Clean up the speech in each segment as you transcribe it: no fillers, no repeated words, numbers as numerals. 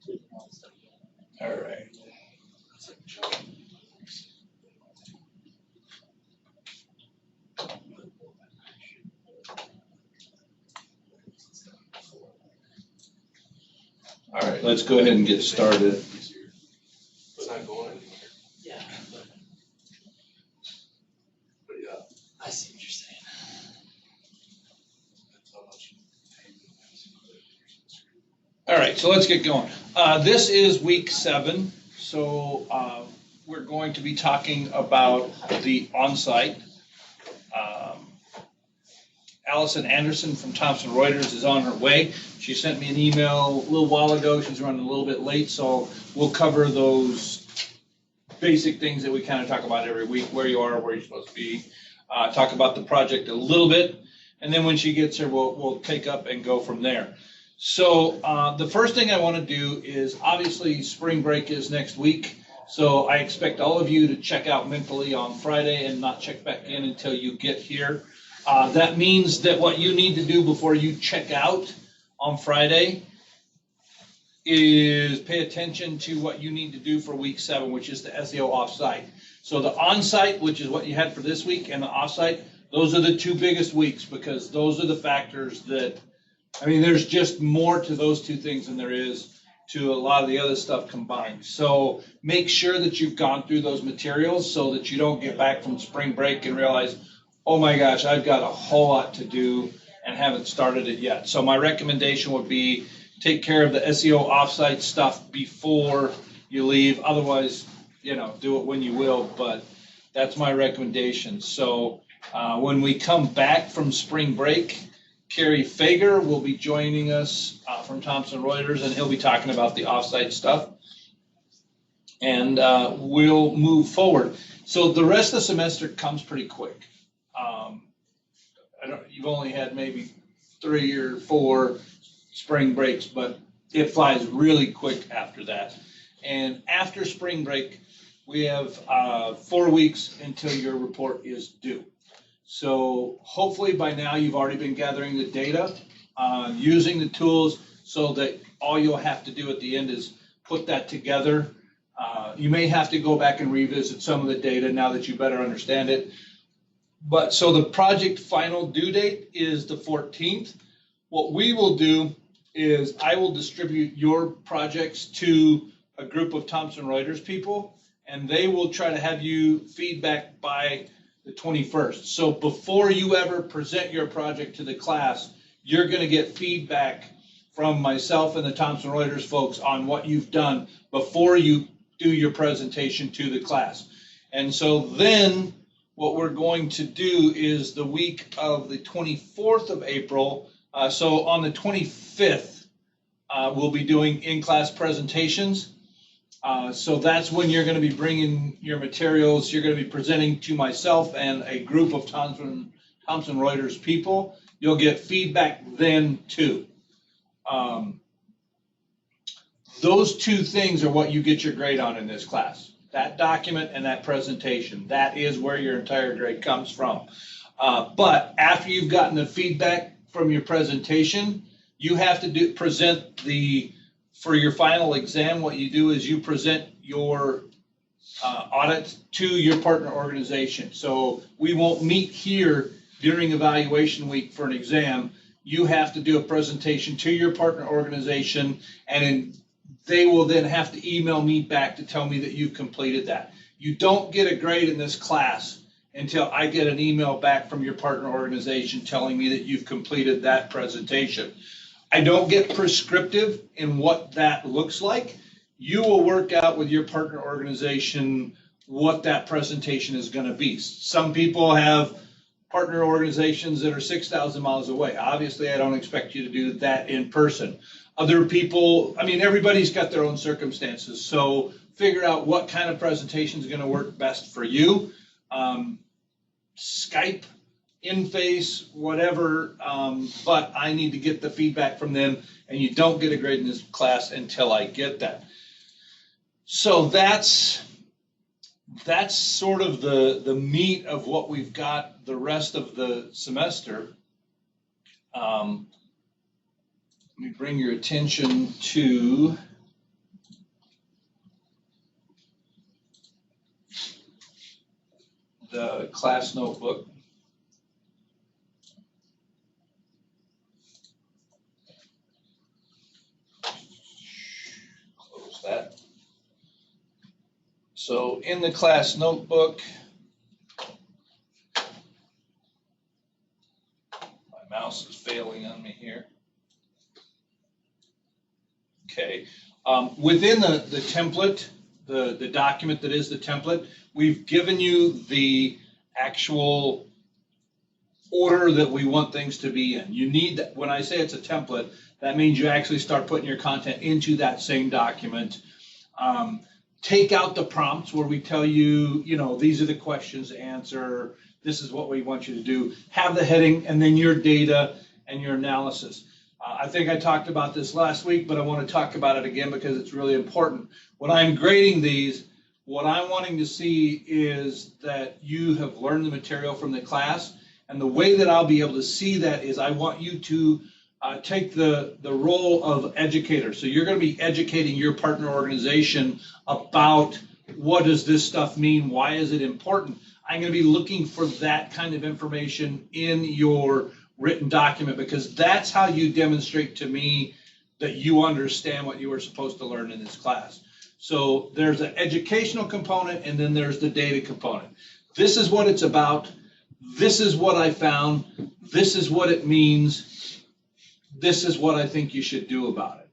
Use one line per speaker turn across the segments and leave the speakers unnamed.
All right. All right, let's go ahead and get started.
It's not going anywhere.
Yeah,
But yeah,
I see what you're saying.
that's how much.
All right, so let's get going. This is week 7, so we're going to be talking about the Onsite. Alison Anderson from Thomson Reuters is on her way. She sent me an email a little while ago. She's running a little bit late, so we'll cover those basic things that we kind of talk about every week, where you are, where you're supposed to be, talk about the project a little bit, and then when she gets here, we'll take up and go from there. So the first thing I want to do is, obviously, spring break is next week, so I expect all of you to check out mentally on Friday and not check back in until you get here. That means that what you need to do before you check out on Friday is pay attention to what you need to do for week 7, which is the SEO offsite. So the onsite, which is what you had for this week, and the offsite, those are the 2 biggest weeks, because those are the factors that, I mean, there's just more to those 2 things than there is to a lot of the other stuff combined. So make sure that you've gone through those materials so that you don't get back from spring break and realize, oh my gosh, I've got a whole lot to do and haven't started it yet. So my recommendation would be take care of the SEO offsite stuff before you leave. Otherwise, you know, do it when you will, but that's my recommendation. So when we come back from spring break, Kerry Fager will be joining us from Thomson Reuters, and he'll be talking about the offsite stuff. And we'll move forward. So the rest of the semester comes pretty quick. You've only had maybe 3 or 4 spring breaks, but it flies really quick after that. And after spring break, we have 4 weeks until your report is due. So hopefully by now you've already been gathering the data, using the tools, so that all you'll have to do at the end is put that together. You may have to go back and revisit some of the data now that you better understand it. But so the project final due date is the 14th. What we will do is I will distribute your projects to a group of Thomson Reuters people, and they will try to have you feedback by the 21st. So before you ever present your project to the class, you're going to get feedback from myself and the Thomson Reuters folks on what you've done before you do your presentation to the class. And so then what we're going to do is the week of the 24th of April, so on the 25th, we'll be doing in-class presentations. So that's when you're going to be bringing your materials. You're going to be presenting to myself and a group of Thomson Reuters people. You'll get feedback then too. Those 2 things are what you get your grade on in this class. That document and that presentation. That is where your entire grade comes from. But after you've gotten the feedback from your presentation, you have to present for your final exam. What you do is you present your audit to your partner organization. So we won't meet here during evaluation week for an exam. You have to do a presentation to your partner organization, and they will then have to email me back to tell me that you've completed that. You don't get a grade in this class until I get an email back from your partner organization telling me that you've completed that presentation. I don't get prescriptive in what that looks like. You will work out with your partner organization what that presentation is going to be. Some people have partner organizations that are 6,000 miles away. Obviously, I don't expect you to do that in person. Other people, I mean, everybody's got their own circumstances, so figure out what kind of presentation is going to work best for you. Skype, in-face, whatever, but I need to get the feedback from them, and you don't get a grade in this class until I get that. So that's sort of the meat of what we've got the rest of the semester. Let me bring your attention to the class notebook. Close that. So in the class notebook, my mouse is failing on me here. Okay, within the template, the document that is the template, we've given you the actual order that we want things to be in. You need that. When I say it's a template, that means you actually start putting your content into that same document. Take out the prompts where we tell you, you know, these are the questions to answer, this is what we want you to do. Have the heading and then your data and your analysis. I think I talked about this last week, but I want to talk about it again because it's really important. When I'm grading these, what I'm wanting to see is that you have learned the material from the class, and the way that I'll be able to see that is I want you to take the role of educator. So you're going to be educating your partner organization about what does this stuff mean, why is it important. I'm going to be looking for that kind of information in your written document, because that's how you demonstrate to me that you understand what you were supposed to learn in this class. So there's an educational component and then there's the data component. This is what it's about. This is what I found. This is what it means. This is what I think you should do about it.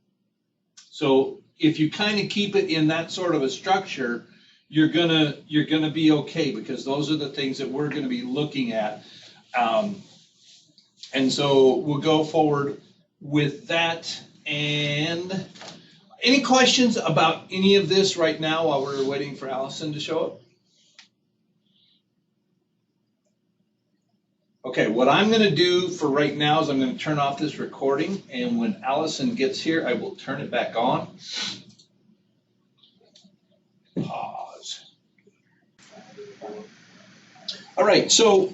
So if you kind of keep it in that sort of a structure, you're gonna be okay, because those are the things that we're gonna be looking at. And so we'll go forward with that. And any questions about any of this right now while we're waiting for Alison to show up? Okay, what I'm going to do for right now is I'm going to turn off this recording, and when Alison gets here, I will turn it back on. Pause. All right, so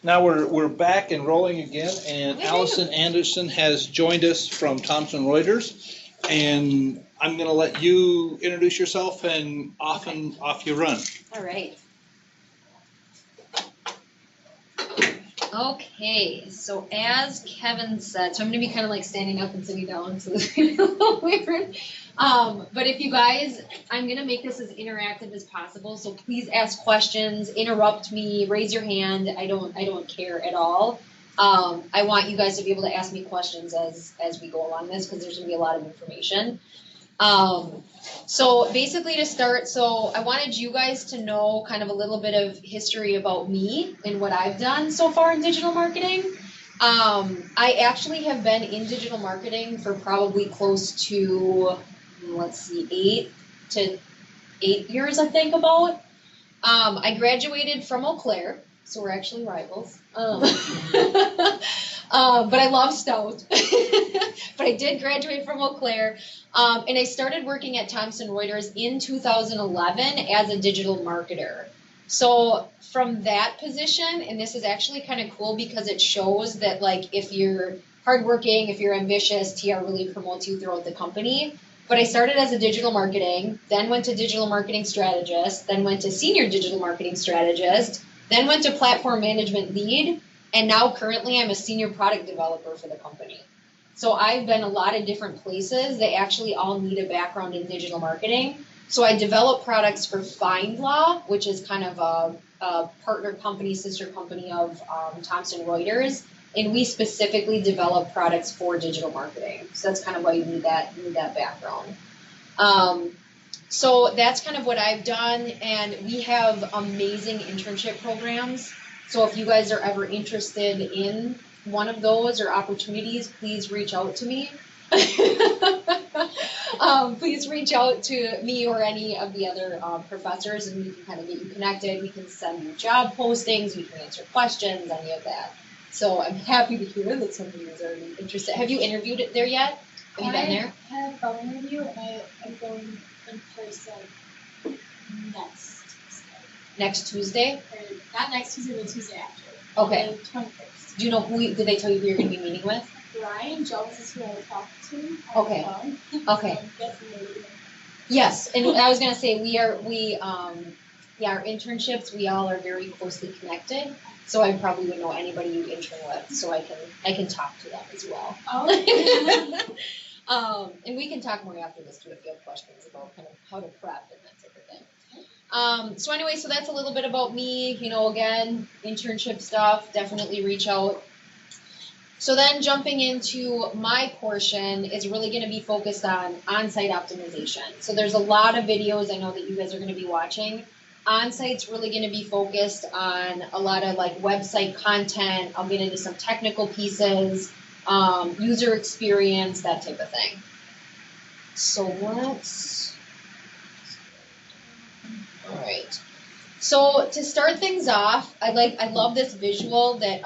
now we're back and rolling again, and Alison Anderson has joined us from Thomson Reuters, and I'm going to let you introduce yourself and off you run.
All right. Okay, so as Kevin said, so I'm going to be kind of like standing up and sitting down, so this is going to be a little weird. But if you guys, I'm going to make this as interactive as possible, so please ask questions, interrupt me, raise your hand. I don't care at all. I want you guys to be able to ask me questions as we go along this, because there's going to be a lot of information. So basically to start, so I wanted you guys to know kind of a little bit of history about me and what I've done so far in digital marketing. I actually have been in digital marketing for probably close to, let's see, 8 years, I think about. I graduated from Eau Claire, so we're actually rivals. But I love Stout. But I did graduate from Eau Claire. And I started working at Thomson Reuters in 2011 as a digital marketer. So from that position, and this is actually kind of cool because it shows that, like, if you're hardworking, if you're ambitious, TR really promotes you throughout the company. But I started as a digital marketing, then went to digital marketing strategist, then went to senior digital marketing strategist, then went to platform management lead, and now currently I'm a senior product developer for the company. So I've been a lot of different places. They actually all need a background in digital marketing. So I develop products for FindLaw, which is kind of a partner company, sister company of Thomson Reuters. And we specifically develop products for digital marketing. So that's kind of why you need that background. So that's kind of what I've done. And we have amazing internship programs. So if you guys are ever interested in one of those or opportunities, please reach out to me. Please reach out to me or any of the other professors, and we can kind of get you connected. We can send you job postings, we can answer questions, any of that. So I'm happy to hear that somebody is already interested. Have you interviewed it there yet? Have you been there?
I had a phone interview, and I'm going in person next Tuesday.
Next Tuesday?
Or not next Tuesday, but Tuesday after.
Okay.
The 21st.
Do you know did they tell you who you're going to be meeting with?
Brian Jones is who I talked to.
Okay.
On the phone.
Okay.
So that's amazing.
Yes, and I was going to say yeah, our internships, we all are very closely connected. So I probably would know anybody you intern with, so I can talk to them as well.
Oh.
And we can talk more after this too if you have questions about kind of how to prep and that type of thing. So anyway, so that's a little bit about me. Again, internship stuff, definitely reach out. So then jumping into my portion is really going to be focused on on-site optimization. So there's a lot of videos I know that you guys are going to be watching. On-site's really going to be focused on a lot of like website content. I'll get into some technical pieces, user experience, that type of thing. So all right. So to start things off, I love this visual that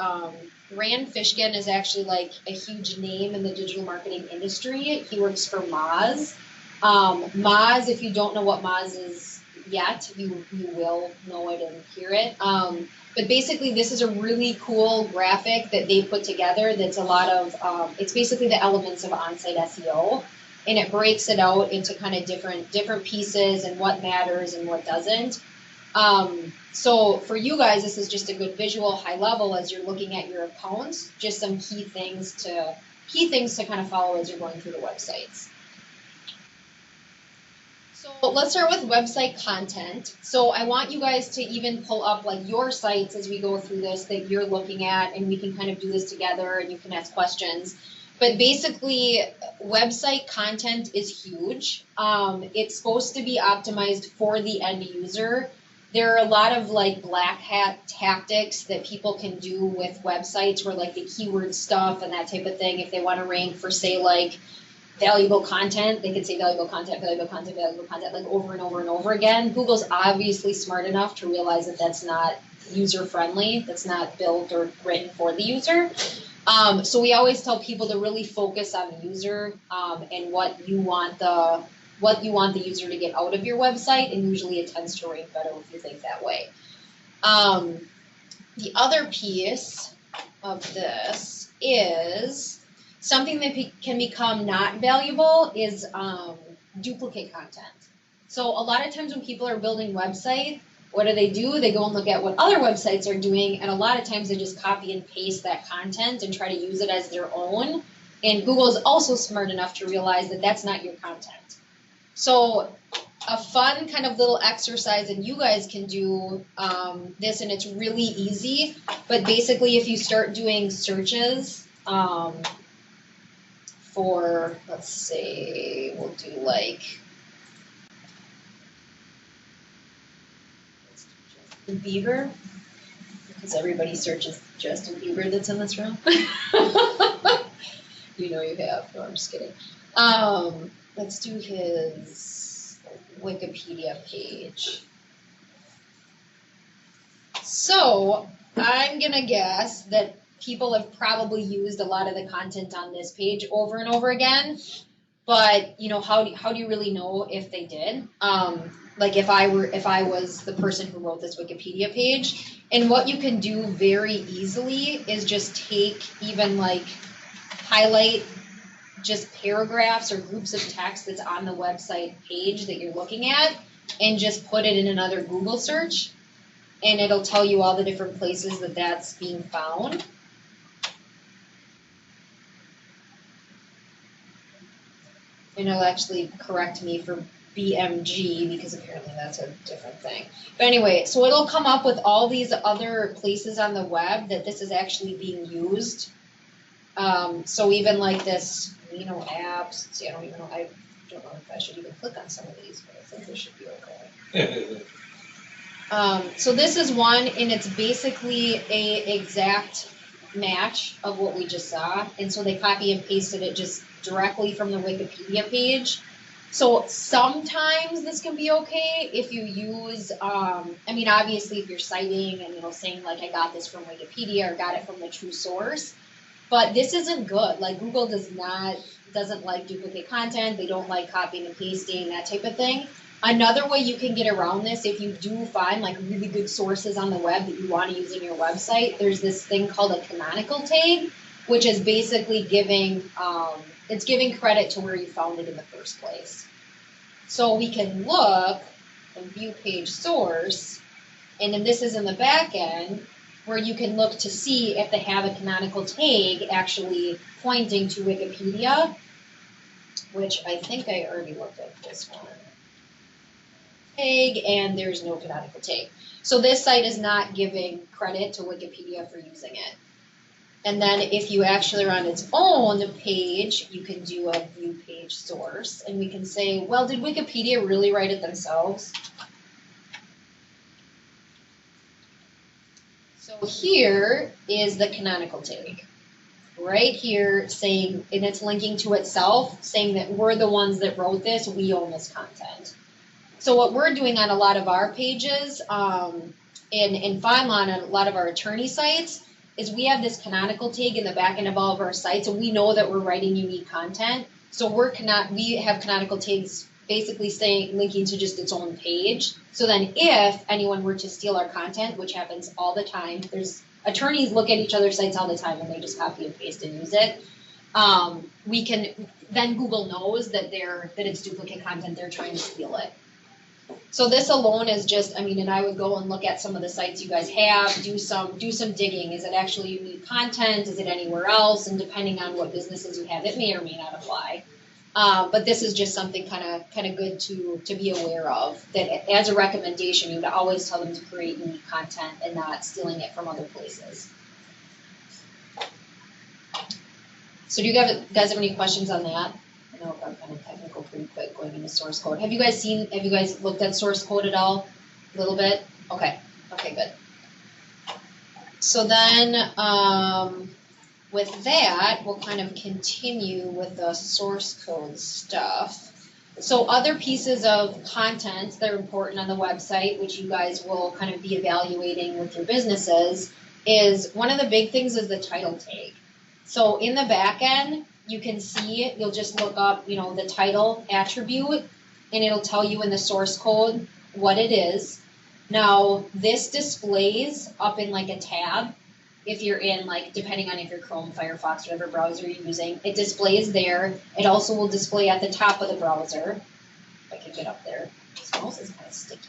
Rand Fishkin is actually like a huge name in the digital marketing industry. He works for Moz. Moz, if you don't know what Moz is yet, you will know it and hear it. But basically, this is a really cool graphic that they put together that's a lot of, it's basically the elements of on-site SEO. And it breaks it out into kind of different pieces and what matters and what doesn't. So for you guys, this is just a good visual, high level as you're looking at your accounts, just some key things to kind of follow as you're going through the websites. So let's start with website content. So I want you guys to even pull up like your sites as we go through this that you're looking at, and we can kind of do this together and you can ask questions. But basically, website content is huge. It's supposed to be optimized for the end user. There are a lot of like black hat tactics that people can do with websites where like the keyword stuff and that type of thing. If they want to rank for say like valuable content, they could say valuable content, like over and over and over again. Google's obviously smart enough to realize that that's not user friendly. That's not built or written for the user. So we always tell people to really focus on the user and what you want the user to get out of your website, and usually it tends to rank better if you think that way. The other piece of this is something that can become not valuable is duplicate content. So a lot of times when people are building websites, what do? They go and look at what other websites are doing, and a lot of times they just copy and paste that content and try to use it as their own. And Google is also smart enough to realize that that's not your content. So a fun kind of little exercise, and you guys can do this, and it's really easy. But basically, if you start doing searches for, let's say, we'll do like Bieber, because everybody searches Justin Bieber that's in this room. You know you have. No, I'm just kidding. Let's do his Wikipedia page. So I'm gonna guess that people have probably used a lot of the content on this page over and over again. But how do you really know if they did? Like if I was the person who wrote this Wikipedia page, and what you can do very easily is just take even like highlight just paragraphs or groups of text that's on the website page that you're looking at, and just put it in another Google search, and it'll tell you all the different places that that's being found. And it'll actually correct me for BMG because apparently that's a different thing. But anyway, so it'll come up with all these other places on the web that this is actually being used. So even like this, apps. See, I don't know if I should even click on some of these, but I think this should be okay. So this is one, and it's basically a exact match of what we just saw. And so they copy and pasted it just directly from the Wikipedia page. So sometimes this can be okay if you use, obviously if you're citing and, saying like I got this from Wikipedia or got it from the true source, but this isn't good. Like Google doesn't like duplicate content. They don't like copying and pasting, that type of thing. Another way you can get around this, if you do find like really good sources on the web that you want to use in your website, there's this thing called a canonical tag, which is basically giving credit to where you found it in the first place. So we can look and view page source, and then this is in the back end, where you can look to see if they have a canonical tag actually pointing to Wikipedia, which I think I already looked at this one. Tag, and there's no canonical tag. So this site is not giving credit to Wikipedia for using it. And then if you actually are on its own page, you can do a view page source, and we can say, well, did Wikipedia really write it themselves? So here is the canonical tag. Right here saying, and it's linking to itself, saying that we're the ones that wrote this, we own this content. So what we're doing on a lot of our pages, in FindLaw on a lot of our attorney sites, is we have this canonical tag in the back end of all of our sites, and we know that we're writing unique content. So we have canonical tags basically saying, linking to just its own page. So then if anyone were to steal our content, which happens all the time, attorneys look at each other's sites all the time and they just copy and paste and use it. Then Google knows that it's duplicate content, they're trying to steal it. So this alone is just, and I would go and look at some of the sites you guys have, do some digging. Is it actually unique content? Is it anywhere else? And depending on what businesses you have, it may or may not apply. But this is just something kind of good to be aware of, that as a recommendation, you would always tell them to create unique content and not stealing it from other places. So do you guys have any questions on that? I know I'm kind of technical pretty quick going into source code. Have you guys looked at source code at all? A little bit? Okay, good. So then, with that, we'll kind of continue with the source code stuff. So other pieces of content that are important on the website, which you guys will kind of be evaluating with your businesses, is one of the big things is the title tag. So in the back end, you can see, you'll just look up, the title attribute, and it'll tell you in the source code what it is. Now, this displays up in like a tab. If you're in, depending on if you're Chrome, Firefox, whatever browser you're using, it displays there. It also will display at the top of the browser. If I can get up there. This mouse is kind of sticky.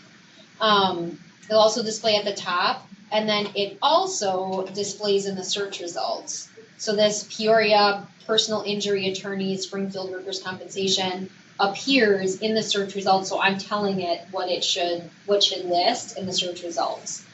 It'll also display at the top, and then it also displays in the search results. So this Peoria personal injury attorney, Springfield workers' compensation appears in the search results. So I'm telling it what should list in the search results.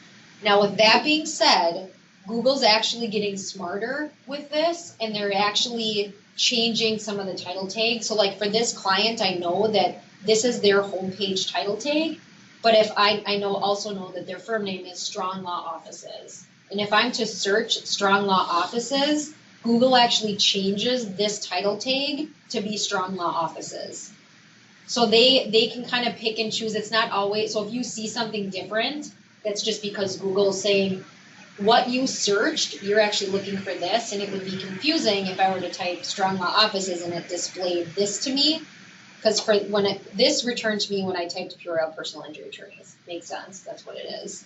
Now, with that being said, Google's actually getting smarter with this, and they're actually changing some of the title tags. So for this client, I know that this is their homepage title tag, but if I also know that their firm name is Strong Law Offices. And if I'm to search Strong Law Offices, Google actually changes this title tag to be Strong Law Offices. So they can kind of pick and choose. It's not always, so if you see something different, that's just because Google's saying, what you searched, you're actually looking for this, and it would be confusing if I were to type Strong Law Offices and it displayed this to me, because this returned to me when I typed Peoria personal injury attorneys. Makes sense, that's what it is.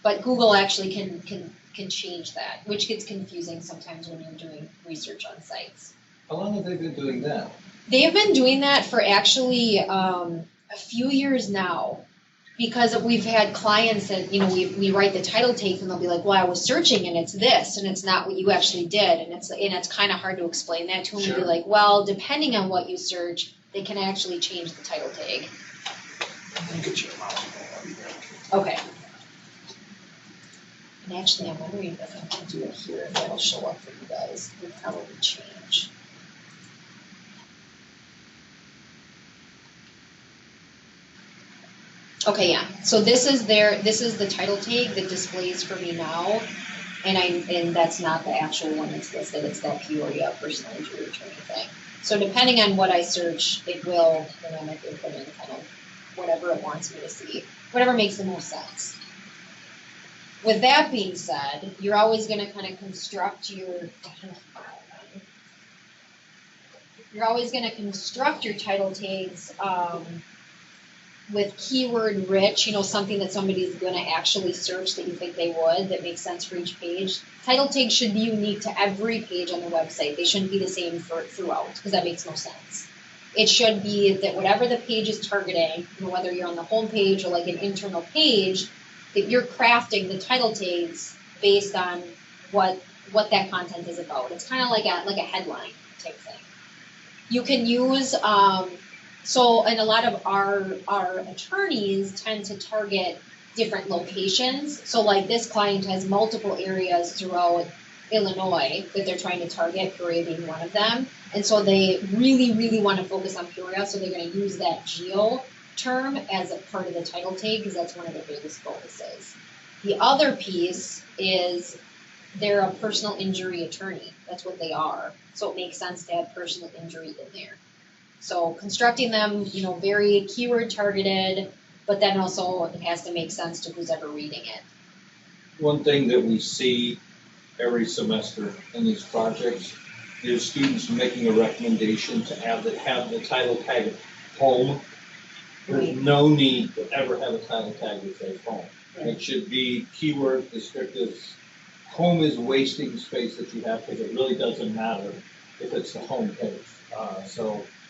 But Google actually can change that, which gets confusing sometimes when you're doing research on sites.
How long have they been doing that?
They've been doing that for actually a few years now. Because we've had clients that, we write the title tags and they'll be like, well, I was searching and it's this and it's not what you actually did. And it's kind of hard to explain that to them. Sure. And be like, well, depending on what you search, they can actually change the title tag.
Get your mouse.
Okay. And actually, I'm wondering if I can do it here, if that'll show up for you guys. It would probably change. Okay, yeah. So this is the title tag that displays for me now, and that's not the actual one that's listed. It's that Peoria personal injury attorney thing. So depending on what I search, it will dynamically put in kind of whatever it wants me to see, whatever makes the most sense. With that being said, you're always going to kind of construct your title tags with keyword rich, something that somebody's going to actually search that you think they would, that makes sense for each page. Title tags should be unique to every page on the website. They shouldn't be the same throughout, because that makes no sense. it should be that whatever the page is targeting, whether you're on the home page or like an internal page, that you're crafting the title tags based on what that content is about. It's kind of like a headline type thing. You can use, and a lot of our attorneys tend to target different locations. So like this client has multiple areas throughout Illinois that they're trying to target, Peoria being one of them. And so they really, really want to focus on Peoria, so they're going to use that geo term as a part of the title tag because that's one of their biggest focuses. The other piece is they're a personal injury attorney. That's what they are. So it makes sense to have personal injury in there. So constructing them, very keyword targeted, but then also it has to make sense to who's ever reading it.
One thing that we see every semester in these projects is students making a recommendation to have the title tag home. There's no need to ever have a title tag that says home. It should be keyword descriptive. Home is wasting space that you have because it really doesn't matter if it's the home page.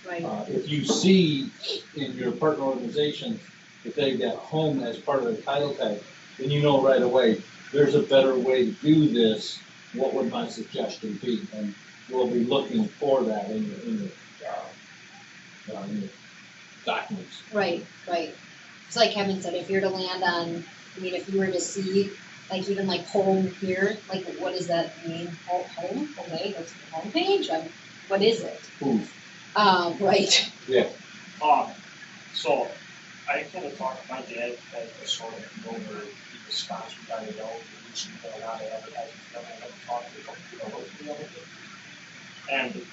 If you see in your partner organization if they've got home as part of the title tag, then you know right away there's a better way to do this. What would my suggestion be? And we'll be looking for that in your documents.
Right. It's like Kevin said, if you're to land on, if you were to see, like even like home here, like what does that mean? Home? Okay, that's the home page? What is it?
Ooh.
Right.
Yeah.
So I kind of talked, my dad had a sort of over the response we got to know, we should put a lot of advertising, I had to talk to a couple people about the other day. And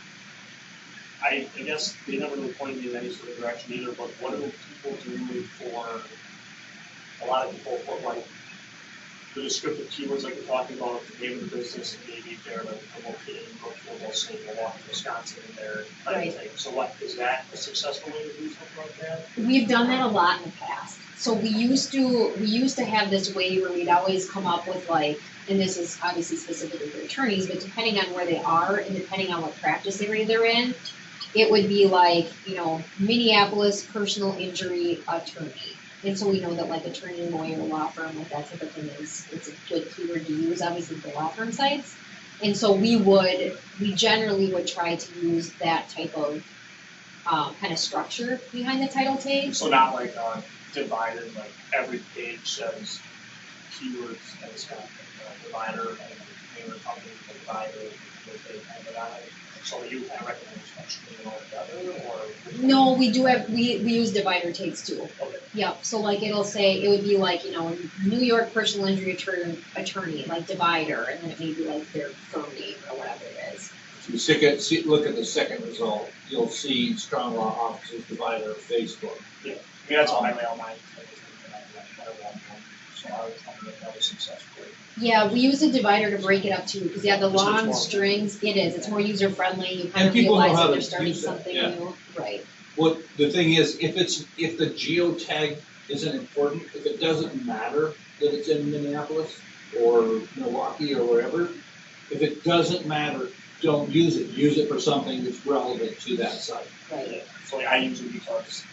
I guess they never really pointed me in any sort of direction either, but what do people do for, a lot of people put like the descriptive keywords like you're talking about, the name of the business, and maybe if they're located in Brookfield, they'll say Milwaukee, Wisconsin in there.
Right.
So what, is that a successful way to do something like that?
We've done that a lot in the past. So we used to have this way where we'd always come up with like, and this is obviously specifically for attorneys, but depending on where they are and depending on what practice area they're in, it would be like, Minneapolis personal injury attorney. And so we know that like attorney, lawyer, law firm, like that type of thing it's a good keyword to use, obviously for law firm sites. And so we generally would try to use that type of kind of structure behind the title tag.
So not like divided, like every page says keywords and it's got divider and name of the company, divider, with a on it. So you kind of recommend structuring it all together, or?
No, we use divider tags too.
Okay.
Yep, so like it would be like, New York personal injury attorney, like divider, and then it may be like their firm name or whatever it is.
If you look at the second result, you'll see strong law offices divider Facebook.
Yeah, that's why I lay all mine. So I was wondering if that was successful.
Yeah, we use a divider to break it up too, because the long strings, it's more user friendly, you kind of realize that they're starting something new, right?
What the thing is, if the geo tag isn't important, if it doesn't matter that it's in Minneapolis or Milwaukee or wherever, if it doesn't matter, don't use it. Use it for something that's relevant to that site.
Right.
So I use it because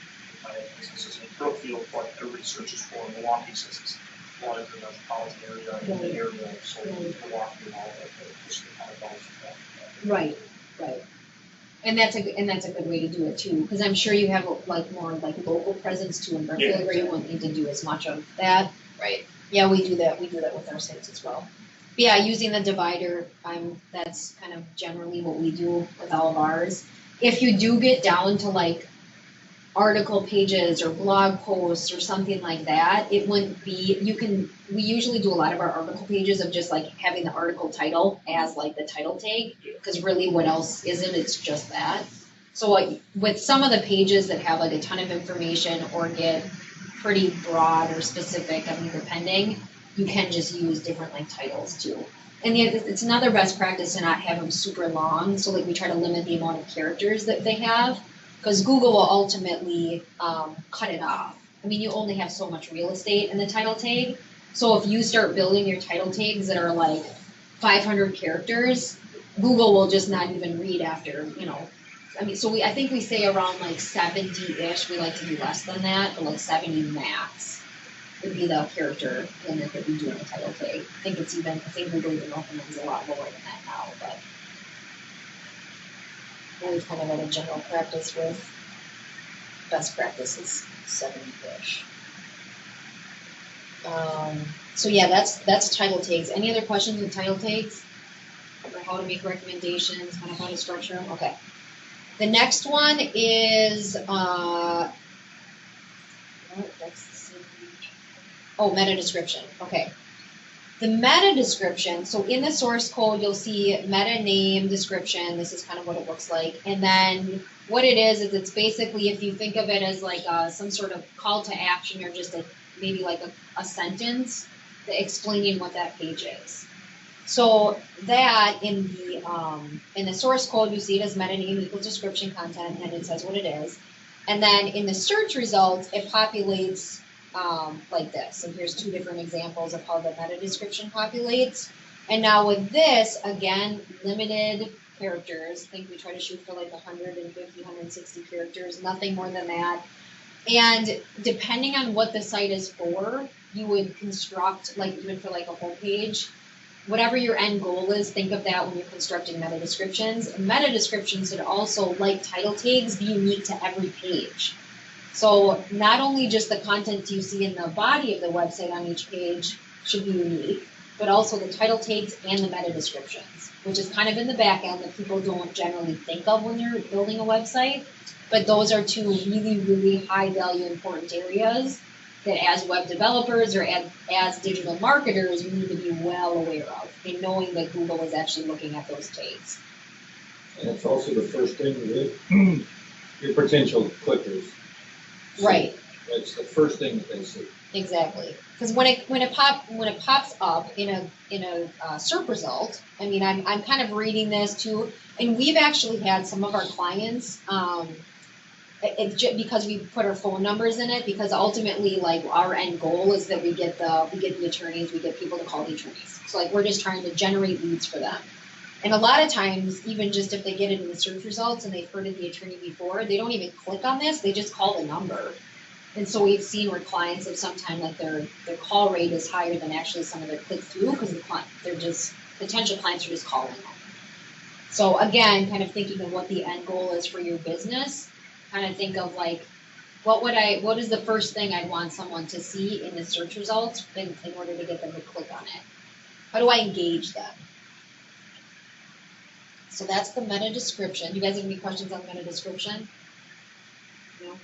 my business is in Brookfield, but everybody searches for Milwaukee since it's more in the metropolitan area in the area, so Milwaukee and all that, just kind of bounce that.
Right. And that's a good way to do it too, because I'm sure you have like more like local presence too in Brookfield where you won't need to do as much of that. Right. Yeah, we do that with our sites as well. But yeah, using the divider, that's kind of generally what we do with all of ours. If you do get down to like article pages or blog posts or something like that, it wouldn't be, we usually do a lot of our article pages of just like having the article title as like the title tag, because really what else is it? It's just that. So like with some of the pages that have like a ton of information or get pretty broad or specific, depending, you can just use different like titles too. And it's another best practice to not have them super long, so like we try to limit the amount of characters that they have, because Google will ultimately cut it off. You only have so much real estate in the title tag. So if you start building your title tags that are like 500 characters, Google will just not even read after, I mean, so I think we say around like 70-ish, we like to do less than that, but like 70 max would be the character limit that we do in the title tag. I think Google even recommends a lot lower than that now, but we've kind of had a general practice with best practices 70-ish. So yeah, that's title tags. Any other questions with title tags? Or how to make recommendations, kind of how to structure them? Okay. The next one is meta description. Okay. The meta description, so in the source code, you'll see meta name description. This is kind of what it looks like. And then what it is it's basically, if you think of it as like some sort of call to action or just maybe like a sentence explaining what that page is. So that in the source code, you see it as meta name equals description content, and it says what it is. And then in the search results, it populates like this. And here's two different examples of how the meta description populates. And now with this, again, limited characters. I think we try to shoot for like 150, 160 characters, nothing more than that. And depending on what the site is for, you would construct, like even for like a whole page, whatever your end goal is, think of that when you're constructing meta descriptions. Meta descriptions should also, like title tags, be unique to every page. So not only just the content you see in the body of the website on each page should be unique, but also the title tags and the meta descriptions, which is kind of in the back end that people don't generally think of when they're building a website. But those are two really, really high value important areas that as web developers or as digital marketers, you need to be well aware of and knowing that Google is actually looking at those tags.
And it's also the first thing with your potential clickers. So
right.
That's the first thing that they see.
Exactly. Because when it pops up in a SERP result, I mean, I'm kind of reading this too, and we've actually had some of our clients, because we put our phone numbers in it, because ultimately, like, our end goal is that we get the attorneys, we get people to call the attorneys. So like, we're just trying to generate leads for them. And a lot of times, even just if they get it in the search results and they've heard of the attorney before, they don't even click on this, they just call the number. And so we've seen where clients have sometimes, like, their call rate is higher than actually some of their click through, because potential clients are just calling them. So again, kind of thinking of what the end goal is for your business, kind of think of like, what is the first thing I'd want someone to see in the search results in order to get them to click on it? How do I engage them? So that's the meta description. You guys have any questions on meta description? No?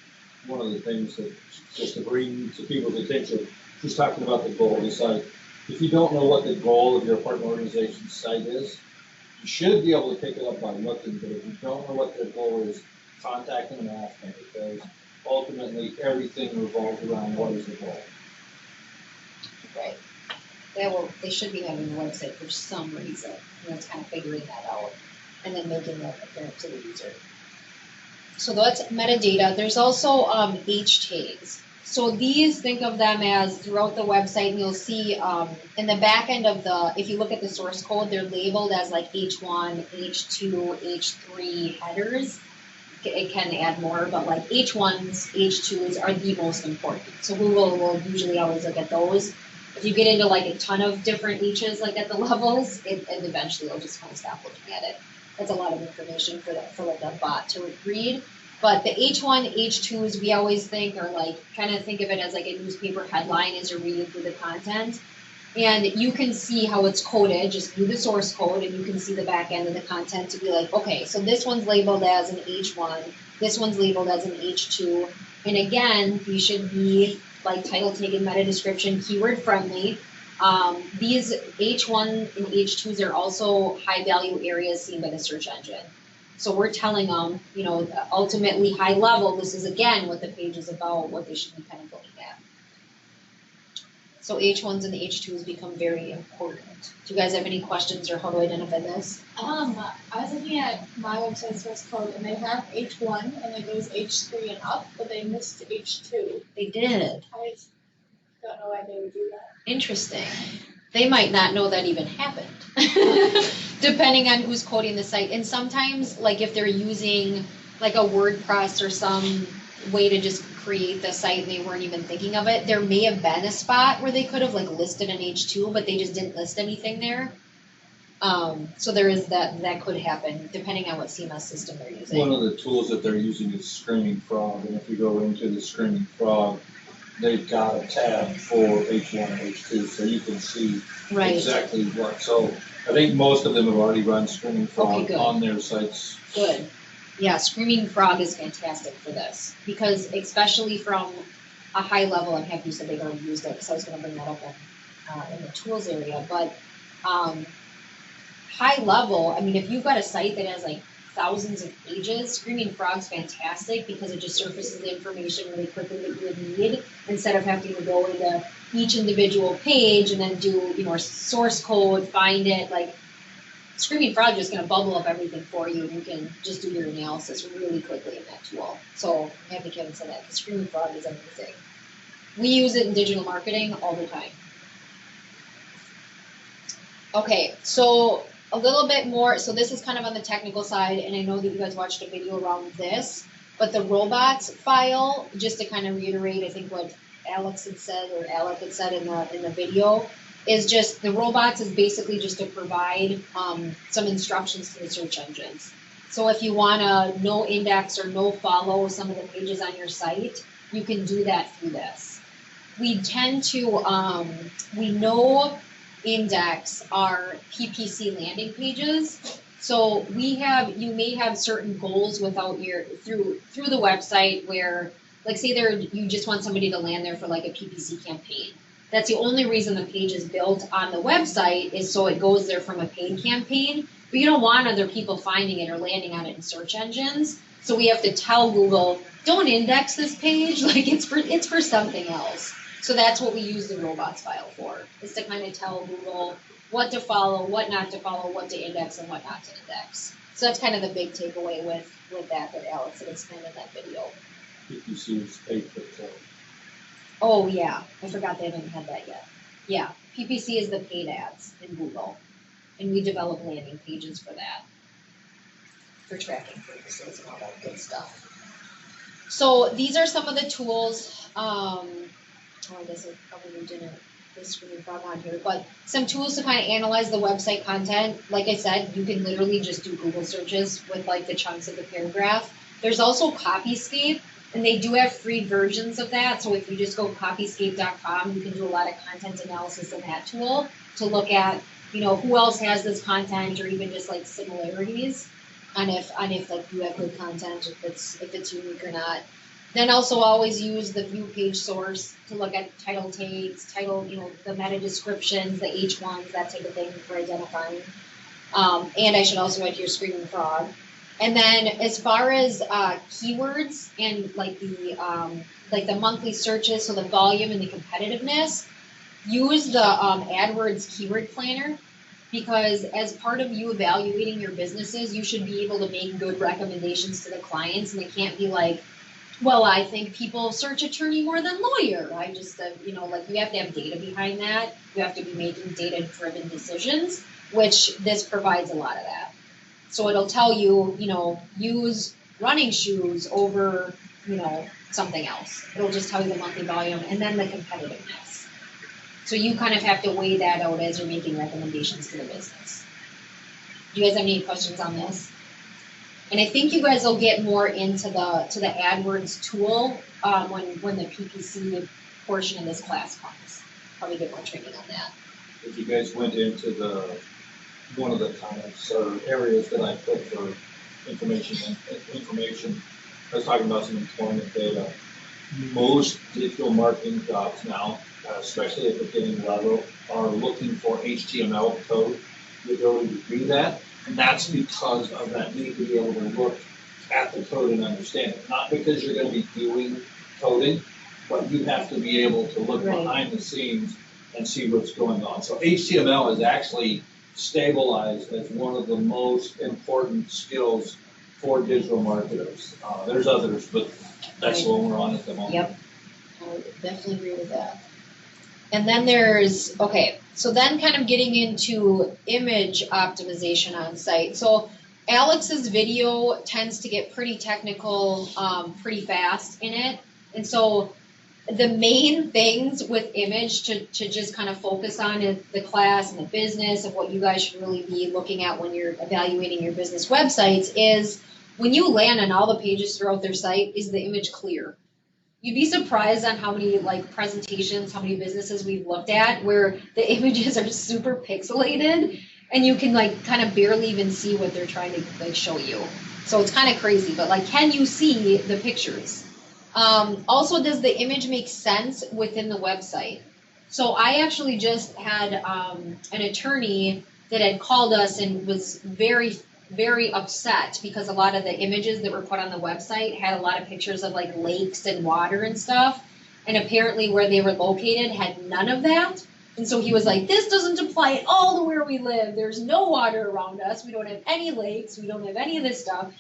One of the things that, just to bring to people's attention, she's talking about the goal of the site. If you don't know what the goal of your partner organization's site is, you should be able to pick it up by looking, but if you don't know what their goal is, contact them and ask them, because ultimately everything revolves around what is the goal.
Right. They should be having a website for some reason, and it's kind of figuring that out and then making that apparent to the user. So that's metadata. There's also H tags. So these, think of them as throughout the website, and you'll see in the back end of if you look at the source code, they're labeled as like H1, H2, H3 headers. It can add more, but like H1s, H2s are the most important. So we will usually always look at those. If you get into like a ton of different H's, like at the levels, it eventually will just kind of stop looking at it. That's a lot of information for like a bot to read. But the H1, H2s, we always think are like, kind of think of it as like a newspaper headline as you're reading through the content. And you can see how it's coded, just through the source code, and you can see the back end of the content to be like, okay, so this one's labeled as an H1, this one's labeled as an H2. And again, these should be like title tag and meta description, keyword friendly. These H1 and H2s are also high value areas seen by the search engine. So we're telling them, ultimately high level, this is again what the page is about, what they should be kind of looking at. So H1s and H2s become very important. Do you guys have any questions or how to identify this?
I was looking at my website source code, and they have H1 and it goes H3 and up, but they missed H2.
They did.
I just don't know why they would do that.
Interesting. They might not know that even happened, depending on who's coding the site. And sometimes, like if they're using like a WordPress or some way to just create the site and they weren't even thinking of it, there may have been a spot where they could have like listed an H2, but they just didn't list anything there. So there is that could happen depending on what CMS system they're using.
One of the tools that they're using is Screaming Frog, and if you go into the Screaming Frog, they've got a tab for H1 and H2, so you can see
Right.
exactly what. So I think most of them have already run Screaming Frog
good.
on their sites.
Good. Yeah, Screaming Frog is fantastic for this because especially from a high level, I'm happy you said they've already used it because I was going to bring that up in the tools area. But high level, I mean, if you've got a site that has like thousands of pages, Screaming Frog's fantastic because it just surfaces the information really quickly that you would need instead of having to go into each individual page and then do, you know, source code, find it. Like Screaming Frog is just going to bubble up everything for you and you can just do your analysis really quickly in that tool. So I'm happy Kevin said that because Screaming Frog is amazing. We use it in digital marketing all the time. Okay, so a little bit more, so this is kind of on the technical side, and I know that you guys watched a video around this, but the robots file, just to kind of reiterate, I think what Alex had said, or Alec had said in the video, is just, the robots is basically just to provide some instructions to the search engines. So if you want to no index or no follow some of the pages on your site, you can do that through this. We tend to, we know index our PPC landing pages. So we have, you may have certain goals without your, through the website where, like say there, you just want somebody to land there for like a PPC campaign. That's the only reason the page is built on the website is so it goes there from a paid campaign, but you don't want other people finding it or landing on it in search engines. So we have to tell Google, don't index this page, like it's for something else. So that's what we use the robots file for, is to kind of tell Google what to follow, what not to follow, what to index, and what not to index. So that's kind of the big takeaway with that Alex had explained in that video.
PPC is paid for it.
Oh yeah, I forgot they haven't had that yet. Yeah, PPC is the paid ads in Google, and we develop landing pages for that, for tracking purposes and all that good stuff. So these are some of the tools. I guess I probably didn't put Screaming Frog on here, but some tools to kind of analyze the website content. Like I said, you can literally just do Google searches with like the chunks of the paragraph. There's also Copyscape, and they do have free versions of that. So if you just go copyscape.com, you can do a lot of content analysis in that tool to look at, you know, who else has this content or even just like similarities on if like you have good content, if it's unique or not. Then also always use the view page source to look at title tags, you know, the meta descriptions, the H1s, that type of thing for identifying. And I should also add your Screaming Frog. And then as far as keywords and like the monthly searches, so the volume and the competitiveness, use the AdWords Keyword Planner, because as part of you evaluating your businesses, you should be able to make good recommendations to the clients, and they can't be like, well, I think people search attorney more than lawyer. I just, you know, like you have to have data behind that. You have to be making data-driven decisions, which this provides a lot of that. So it'll tell you, you know, use running shoes over, you know, something else. It'll just tell you the monthly volume and then the competitiveness. So you kind of have to weigh that out as you're making recommendations to the business. Do you guys have any questions on this? And I think you guys will get more into the AdWords tool when the PPC portion of this class comes. Probably get more training on that.
If you guys went into one of the comments or areas that I put for information, I was talking about some employment data. Most digital marketing jobs now, especially at the beginning level, are looking for HTML code, the ability to do that. And that's because of that need to be able to look at the code and understand it. Not because you're going to be doing coding, but you have to be able to look behind the scenes and see what's going on. So HTML is actually stabilized as one of the most important skills for digital marketers. There's others, but that's the one we're on at the moment.
Yep, I would definitely agree with that. And then there's, okay, so then kind of getting into image optimization on site. So Alex's video tends to get pretty technical, pretty fast in it. And so the main things with image to just kind of focus on is the class and the business of what you guys should really be looking at when you're evaluating your business websites is when you land on all the pages throughout their site, is the image clear? You'd be surprised on how many like presentations, how many businesses we've looked at where the images are super pixelated and you can like kind of barely even see what they're trying to like show you. So it's kind of crazy, but like, can you see the pictures? Also, does the image make sense within the website? So I actually just had an attorney that had called us and was very, very upset because a lot of the images that were put on the website had a lot of pictures of like lakes and water and stuff. And apparently where they were located had none of that. And so he was like, this doesn't apply at all to where we live. There's no water around us. We don't have any lakes. We don't have any of this stuff.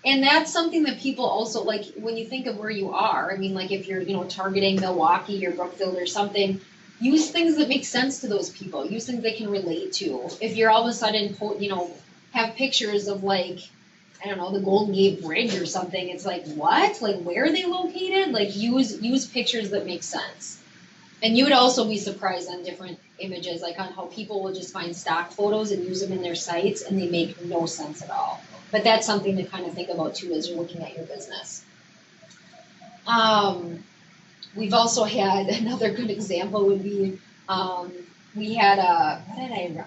And that's something that people also, like, when you think of where you are, I mean, like, if you're, you know, targeting Milwaukee or Brookfield or something, use things that make sense to those people. Use things they can relate to. If you're all of a sudden, you know, have pictures of, like, I don't know, the Golden Gate Bridge or something, it's like, what? Like, where are they located? Like, use pictures that make sense. And you would also be surprised on different images, like on how people will just find stock photos and use them in their sites, and they make no sense at all. But that's something to kind of think about too as you're looking at your business. We've also had another good example would be we had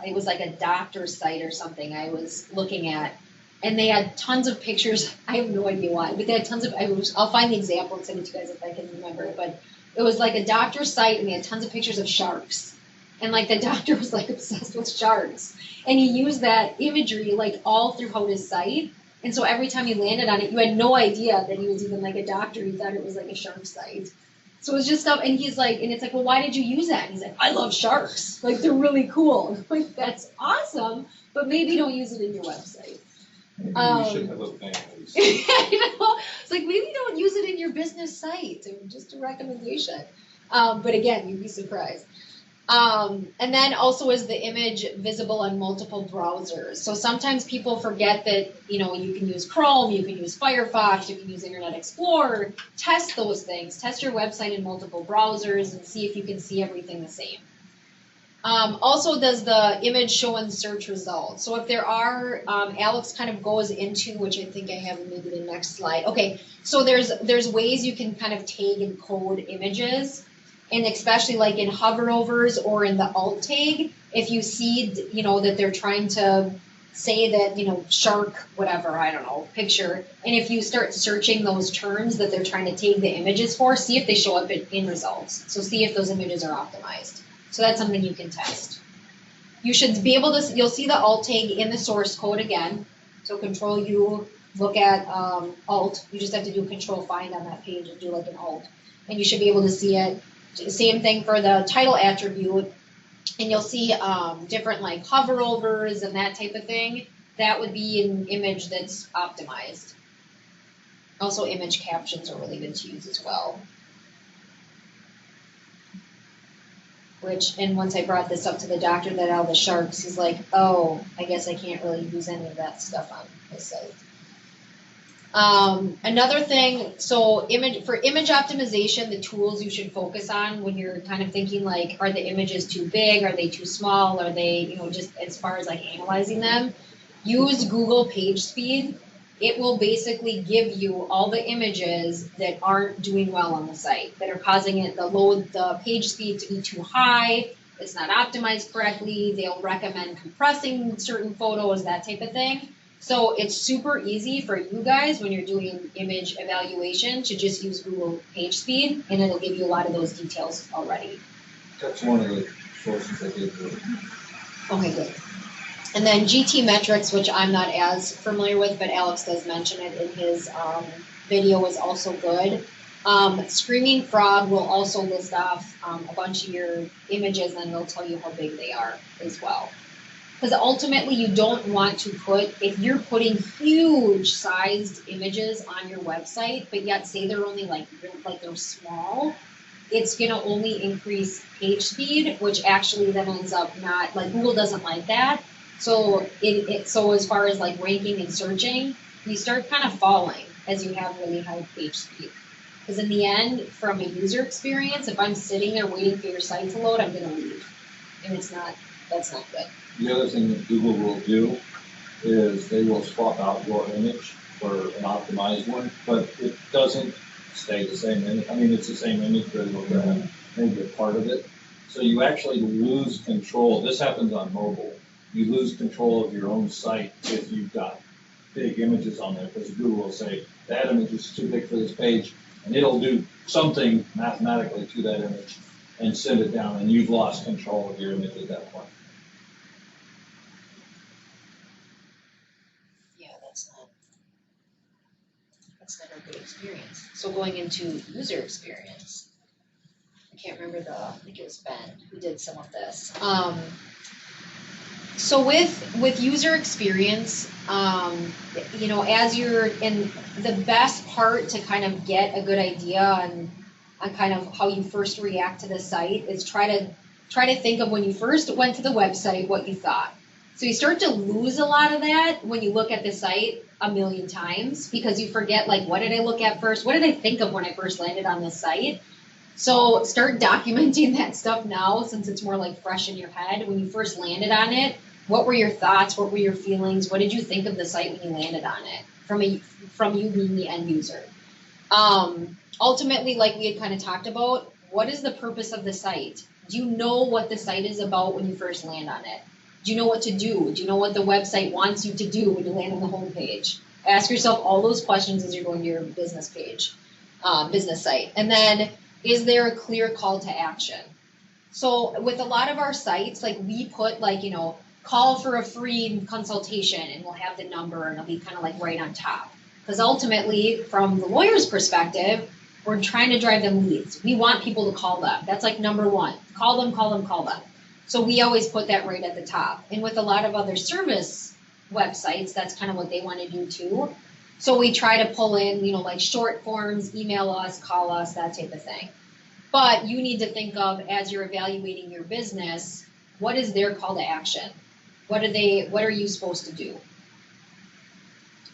it was like a doctor's site or something I was looking at, and they had tons of pictures. I have no idea why, but they had tons of. I'll find the example and send it to you guys if I can remember it. But it was like a doctor's site, and they had tons of pictures of sharks. And like the doctor was like obsessed with sharks. And he used that imagery like all throughout his site. And so every time you landed on it, you had no idea that he was even like a doctor. You thought it was like a shark site. So it was just stuff, and he's like, and it's like, well, why did you use that? And he's like, I love sharks. Like, they're really cool. And I'm like, that's awesome, but maybe don't use it in your website.
Maybe you should have a ban.
You know, it's like, maybe don't use it in your business site. Just a recommendation. But again, you'd be surprised. And then also is the image visible on multiple browsers. So sometimes people forget that, you know, you can use Chrome, you can use Firefox, you can use Internet Explorer. Test those things. Test your website in multiple browsers and see if you can see everything the same. Also, does the image show in search results? So if there are, Alex kind of goes into, which I think I have maybe the next slide. Okay, so there's ways you can kind of tag and code images. And especially like in hoverovers or in the alt tag, if you see, you know, that they're trying to say that, you know, shark, whatever, I don't know, picture. And if you start searching those terms that they're trying to tag the images for, see if they show up in results. So see if those images are optimized. So that's something you can test. You should be able to, you'll see the alt tag in the source code again. So Control U, look at alt. You just have to do Control Find on that page and do like an alt. And you should be able to see it. Same thing for the title attribute, and you'll see different like hoverovers and that type of thing. That would be an image that's optimized. Also, image captions are really good to use as well. And once I brought this up to the doctor that all the sharks, he's like, oh, I guess I can't really use any of that stuff on my site. Another thing, so for image optimization, the tools you should focus on when you're kind of thinking like, are the images too big? Are they too small? Are they, you know, just as far as like analyzing them? Use Google PageSpeed. It will basically give you all the images that aren't doing well on the site, that are causing it the page speed to be too high. It's not optimized correctly. They'll recommend compressing certain photos, that type of thing. So it's super easy for you guys when you're doing image evaluation to just use Google PageSpeed, and it'll give you a lot of those details already.
That's one of the sources I did.
Okay, good. And then GT metrics, which I'm not as familiar with, but Alex does mention it in his video, is also good. Screaming Frog will also list off a bunch of your images, and it'll tell you how big they are as well. Because ultimately you don't want to if you're putting huge sized images on your website, but yet say they're only like they're small, it's gonna only increase page speed, which actually then ends up not, like Google doesn't like that. So so as far as like ranking and searching, you start kind of falling as you have really high page speed. Because in the end, from a user experience, if I'm sitting there waiting for your site to load, I'm gonna leave. And that's not good.
The other thing that Google will do is they will swap out your image for an optimized one, but it doesn't stay the same image. I mean, it's the same image, but it'll grab maybe a part of it. So you actually lose control. This happens on mobile. You lose control of your own site if you've got big images on there, because Google will say, that image is too big for this page, and it'll do something mathematically to that image and send it down, and you've lost control of your image at that point.
Yeah, that's not a good experience. So going into user experience, I can't remember I think it was Ben who did some of this. So with user experience, as you're in, the best part to kind of get a good idea on kind of how you first react to the site is try to think of when you first went to the website, what you thought. So you start to lose a lot of that when you look at the site a million times, because you forget, like, what did I look at first? What did I think of when I first landed on this site? So start documenting that stuff now, since it's more like fresh in your head. When you first landed on it, what were your thoughts? What were your feelings? What did you think of the site when you landed on it from you being the end user? Ultimately, like we had kind of talked about, what is the purpose of the site? Do you know what the site is about when you first land on it? Do you know what to do? Do you know what the website wants you to do when you land on the home page? Ask yourself all those questions as you're going to your business page, business site. And then, is there a clear call to action? So with a lot of our sites, like we put call for a free consultation, and we'll have the number, and it'll be kind of like right on top. Because ultimately, from the lawyer's perspective, we're trying to drive them leads. We want people to call them. That's like number one. Call them, call them, call them. So we always put that right at the top. And with a lot of other service websites, that's kind of what they want to do too. So we try to pull in, like short forms, email us, call us, that type of thing. But you need to think of, as you're evaluating your business, what is their call to action? What are you supposed to do?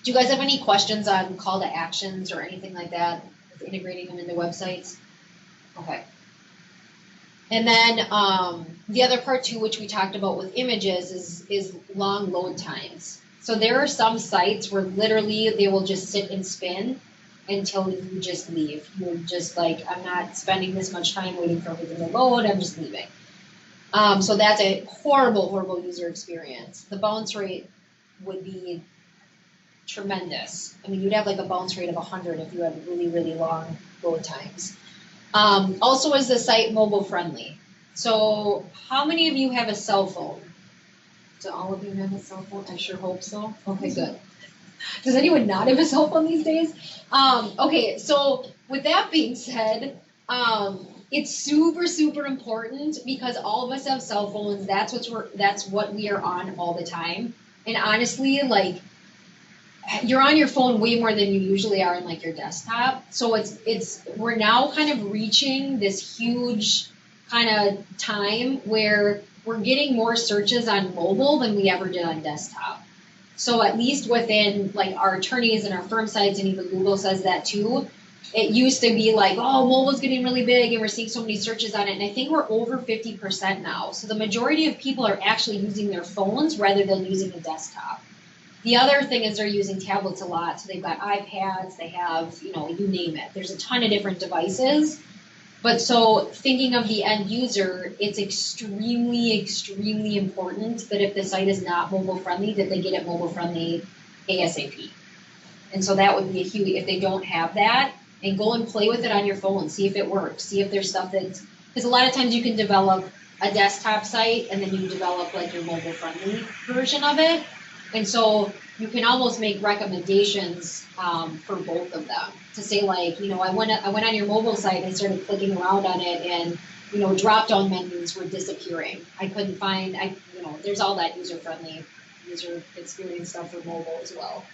Do you guys have any questions on call to actions or anything like that, with integrating them into websites? Okay. And then the other part too, which we talked about with images, is long load times. So there are some sites where literally they will just sit and spin until you just leave. You're just like, I'm not spending this much time waiting for everything to load, I'm just leaving. So that's a horrible, horrible user experience. The bounce rate would be tremendous. I mean, you'd have like a bounce rate of 100 if you had really, really long load times. Also, is the site mobile friendly? So how many of you have a cell phone? Do all of you have a cell phone? I sure hope so. Okay, good. Does anyone not have a cell phone these days? Okay, so with that being said, it's super, super important, because all of us have cell phones. That's what we are on all the time. And honestly, like, you're on your phone way more than you usually are on like your desktop. So we're now kind of reaching this huge kind of time where we're getting more searches on mobile than we ever did on desktop. So at least within like our attorneys and our firm sites, and even Google says that too, it used to be like, oh, mobile's getting really big and we're seeing so many searches on it. And I think we're over 50% now. So the majority of people are actually using their phones rather than using a desktop. The other thing is they're using tablets a lot. So they've got iPads, they have, you name it. There's a ton of different devices. But so thinking of the end user, it's extremely, extremely important that if the site is not mobile friendly, that they get it mobile friendly ASAP. And so that would be a huge, if they don't have that, and go and play with it on your phone, see if it works, see if there's stuff because a lot of times you can develop a desktop site and then you develop like your mobile friendly version of it. And so you can almost make recommendations for both of them to say, like, I went on your mobile site and started clicking around on it, and drop down menus were disappearing. I couldn't find, there's all that user experience stuff for mobile as well.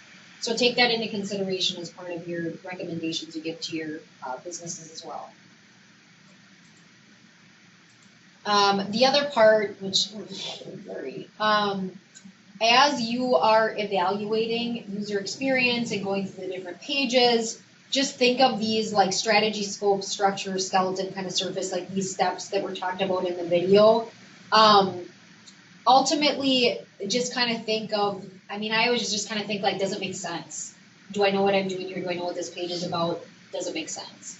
So take that into consideration as part of your recommendations you give to your businesses as well. The other part, which is very as you are evaluating user experience and going through the different pages, just think of these like strategy, scope, structure, skeleton kind of surface, like these steps that were talked about in the video. Ultimately, just kind of think of, I always just kind of think like, does it make sense? Do I know what I'm doing here? Do I know what this page is about? Does it make sense?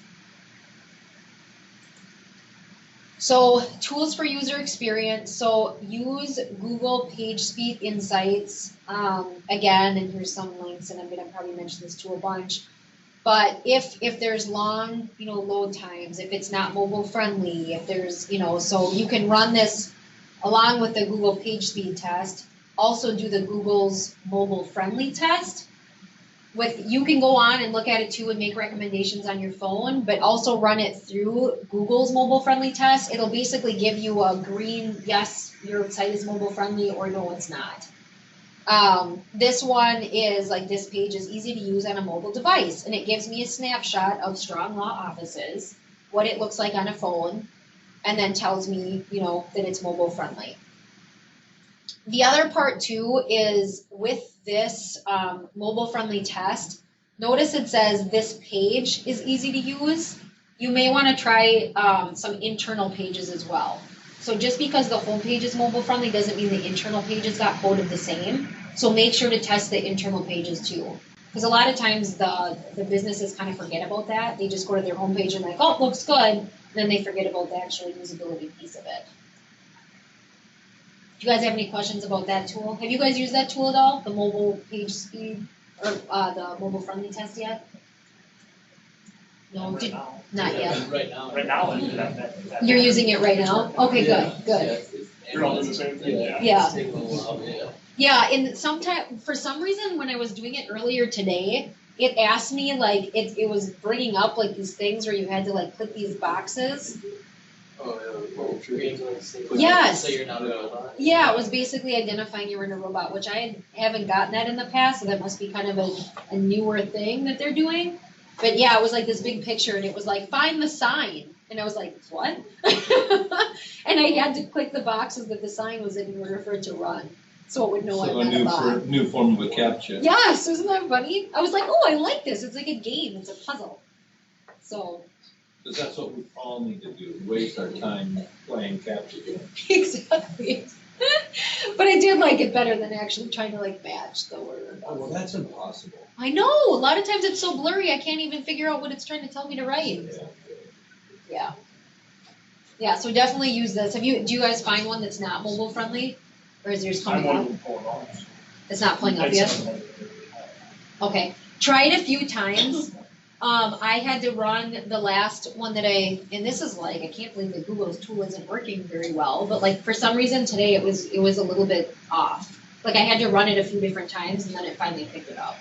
So tools for user experience. So use Google PageSpeed Insights. Again, and here's some links, and I'm going to probably mention this to a bunch. But if there's long, load times, if it's not mobile friendly, if there's, so you can run this along with the Google PageSpeed test. Also do the Google's mobile friendly test. You can go on and look at it too and make recommendations on your phone, but also run it through Google's mobile friendly test. It'll basically give you a green, yes, your site is mobile friendly, or no, it's not. This one is like, this page is easy to use on a mobile device, and it gives me a snapshot of strong law offices, what it looks like on a phone, and then tells me, that it's mobile friendly. The other part too is with this mobile friendly test, notice it says this page is easy to use. You may want to try some internal pages as well. So just because the home page is mobile friendly doesn't mean the internal pages got coded the same. So make sure to test the internal pages too. Because a lot of times the businesses kind of forget about that. They just go to their home page and like, oh, it looks good. Then they forget about the actual usability piece of it. Do you guys have any questions about that tool? Have you guys used that tool at all? The mobile page speed or the mobile friendly test yet? No, not yet.
Right now.
Right now, I do that.
You're using it right now? Okay, good.
You're all doing the same thing?
Yeah.
It's taking a while, yeah.
Yeah, and for some reason, when I was doing it earlier today, it asked me, like, it was bringing up, like, these things where you had to, like, click these boxes.
Oh, yeah.
Yes.
So you're not a robot?
Yeah, it was basically identifying you were in a robot, which I haven't gotten that in the past, so that must be kind of a newer thing that they're doing. But yeah, it was like this big picture, and it was like, find the sign. And I was like, what? And I had to click the boxes that the sign was in order for it to run. So it would know I'm not a bot.
New form of a captcha.
Yes, isn't that funny? I was like, oh, I like this. It's like a game. It's a puzzle. So.
Because that's what we all need to do, waste our time playing captcha games.
Exactly. But I did like it better than actually trying to like match the word.
Oh, well, that's impossible.
I know. A lot of times it's so blurry, I can't even figure out what it's trying to tell me to write. Yeah. Yeah, so definitely use this. Do you guys find one that's not mobile friendly? Or is yours coming up? It's not pulling up yet? Okay. Try it a few times. I had to run the last one that and this is like, I can't believe that Google's tool isn't working very well, but like for some reason today it was a little bit off. Like I had to run it a few different times and then it finally picked it up.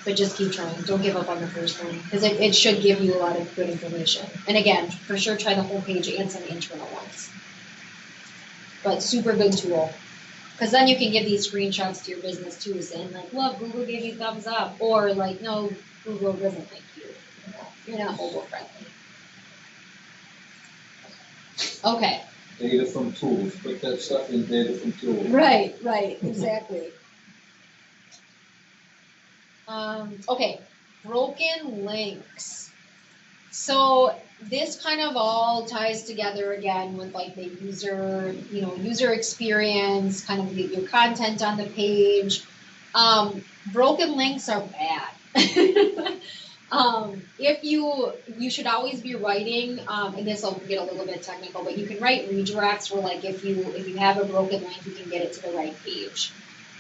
But just keep trying. Don't give up on the first one because it should give you a lot of good information. And again, for sure try the homepage and some internal ones. But super good tool. Because then you can give these screenshots to your business too, saying like, look, Google gave you thumbs up. Or like, no, Google doesn't like you. You're not mobile friendly. Okay.
Data from tools, put that stuff in data from tools.
Right, exactly. Okay, broken links. So this kind of all ties together again with like the user experience, kind of your content on the page. Broken links are bad. You should always be writing, and this will get a little bit technical, but you can write redirects where like if you have a broken link, you can get it to the right page.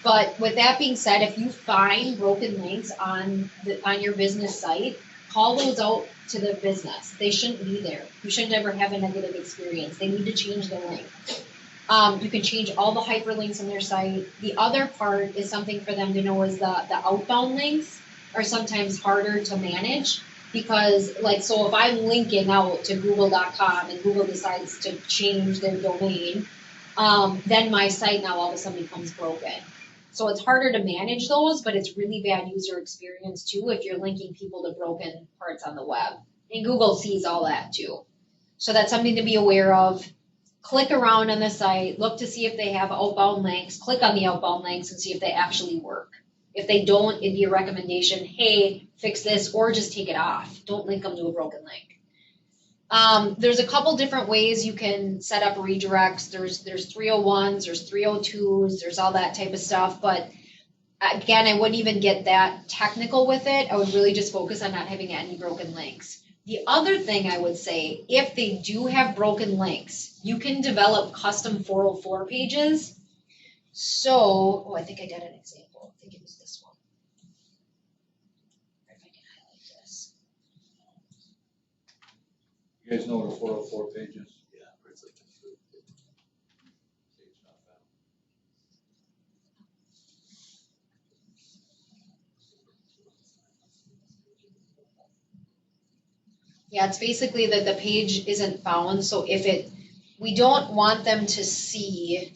But with that being said, if you find broken links on your business site, call those out to the business. They shouldn't be there. You shouldn't ever have a negative experience. They need to change the link. You can change all the hyperlinks on their site. The other part is something for them to know is the outbound links are sometimes harder to manage because so if I'm linking out to google.com and Google decides to change their domain, then my site now all of a sudden becomes broken. So it's harder to manage those, but it's really bad user experience too if you're linking people to broken parts on the web. And Google sees all that too. So that's something to be aware of. click around on the site, look to see if they have outbound links, click on the outbound links and see if they actually work. If they don't, it'd be a recommendation, hey, fix this, or just take it off. Don't link them to a broken link. There's a couple different ways you can set up redirects. There's 301s, there's 302s, there's all that type of stuff. But again, I wouldn't even get that technical with it. I would really just focus on not having any broken links. The other thing I would say, if they do have broken links, you can develop custom 404 pages. So, I think I did an example. I think it was this one. If I can highlight this.
You guys know what a 404 page is?
Yeah, where it's like the food.
Page not found.
Yeah, it's basically that the page isn't found, so we don't want them to see,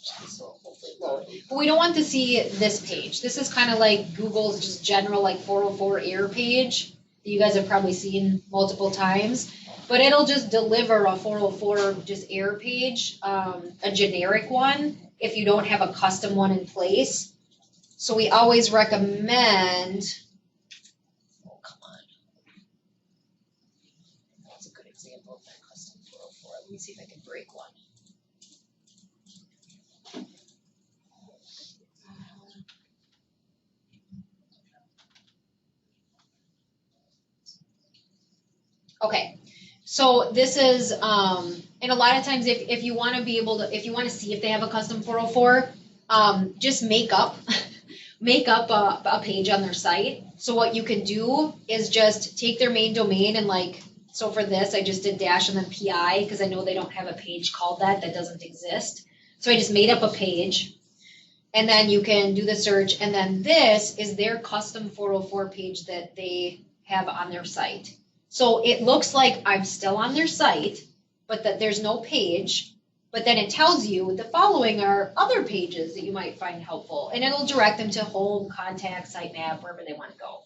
so hopefully load, but we don't want to see this page. This is kind of like Google's just general like 404 error page that you guys have probably seen multiple times, but it'll just deliver a 404 just error page, a generic one, if you don't have a custom one in place. So we always recommend, oh, come on. That's a good example of that custom 404. Let me see if I can break one. Okay, so this is, and a lot of times if you want to be able to, if you want to see if they have a custom 404, just make up a page on their site. So what you can do is just take their main domain and like, so for this, I just did dash and then PI because I know they don't have a page called that doesn't exist. So I just made up a page and then you can do the search. And then this is their custom 404 page that they have on their site. So it looks like I'm still on their site, but that there's no page. But then it tells you the following are other pages that you might find helpful. And it'll direct them to home, contact, sitemap, wherever they want to go.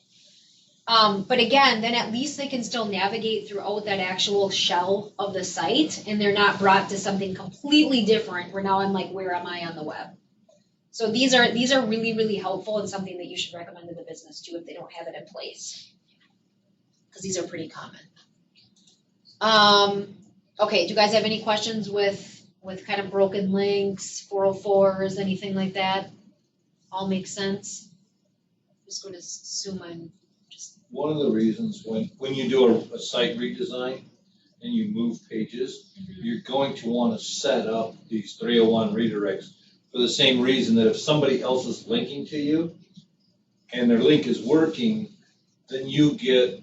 But again, then at least they can still navigate throughout that actual shell of the site. And they're not brought to something completely different where now I'm like, where am I on the web? So these are really, really helpful and something that you should recommend to the business too if they don't have it in place. Because these are pretty common. Okay, do you guys have any questions with kind of broken links, 404s, anything like that? All makes sense? I'm just going to assume I'm just...
One of the reasons when you do a site redesign and you move pages, you're going to want to set up these 301 redirects for the same reason that if somebody else is linking to you and their link is working, then you get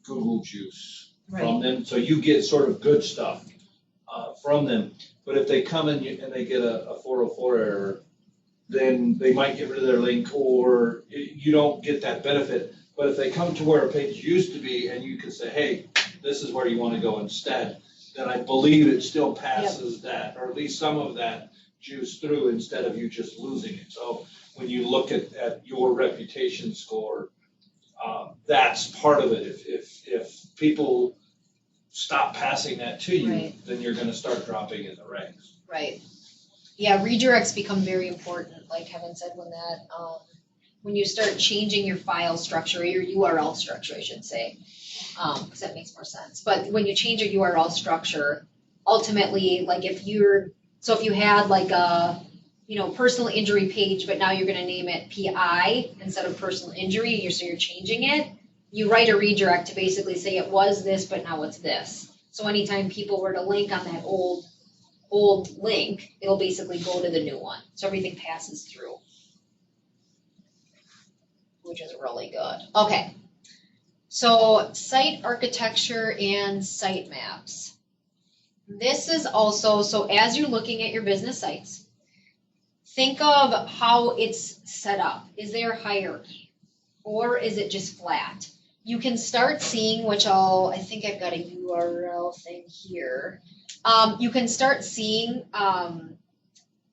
Google juice from them. So you get sort of good stuff from them. But if they come in and they get a 404 error, then they might get rid of their link or you don't get that benefit. But if they come to where a page used to be and you can say, hey, this is where you want to go instead, then I believe it still passes that, or at least some of that juice through instead of you just losing it. So when you look at your reputation score, that's part of it. If people stop passing that to you,
Right.
then you're going to start dropping in the ranks.
Right. Yeah, redirects become very important, like Kevin said, when you start changing your file structure, or your URL structure, I should say, because that makes more sense. But when you change your URL structure, ultimately, like if you had like a, personal injury page, but now you're going to name it PI instead of personal injury, so you're changing it, you write a redirect to basically say it was this, but now it's this. So anytime people were to link on that old link, it'll basically go to the new one. So everything passes through, which is really good. Okay, so site architecture and site maps. This is also, so as you're looking at your business sites, think of how it's set up. Is there hierarchy or is it just flat? You can start seeing, I think I've got a URL thing here. You can start seeing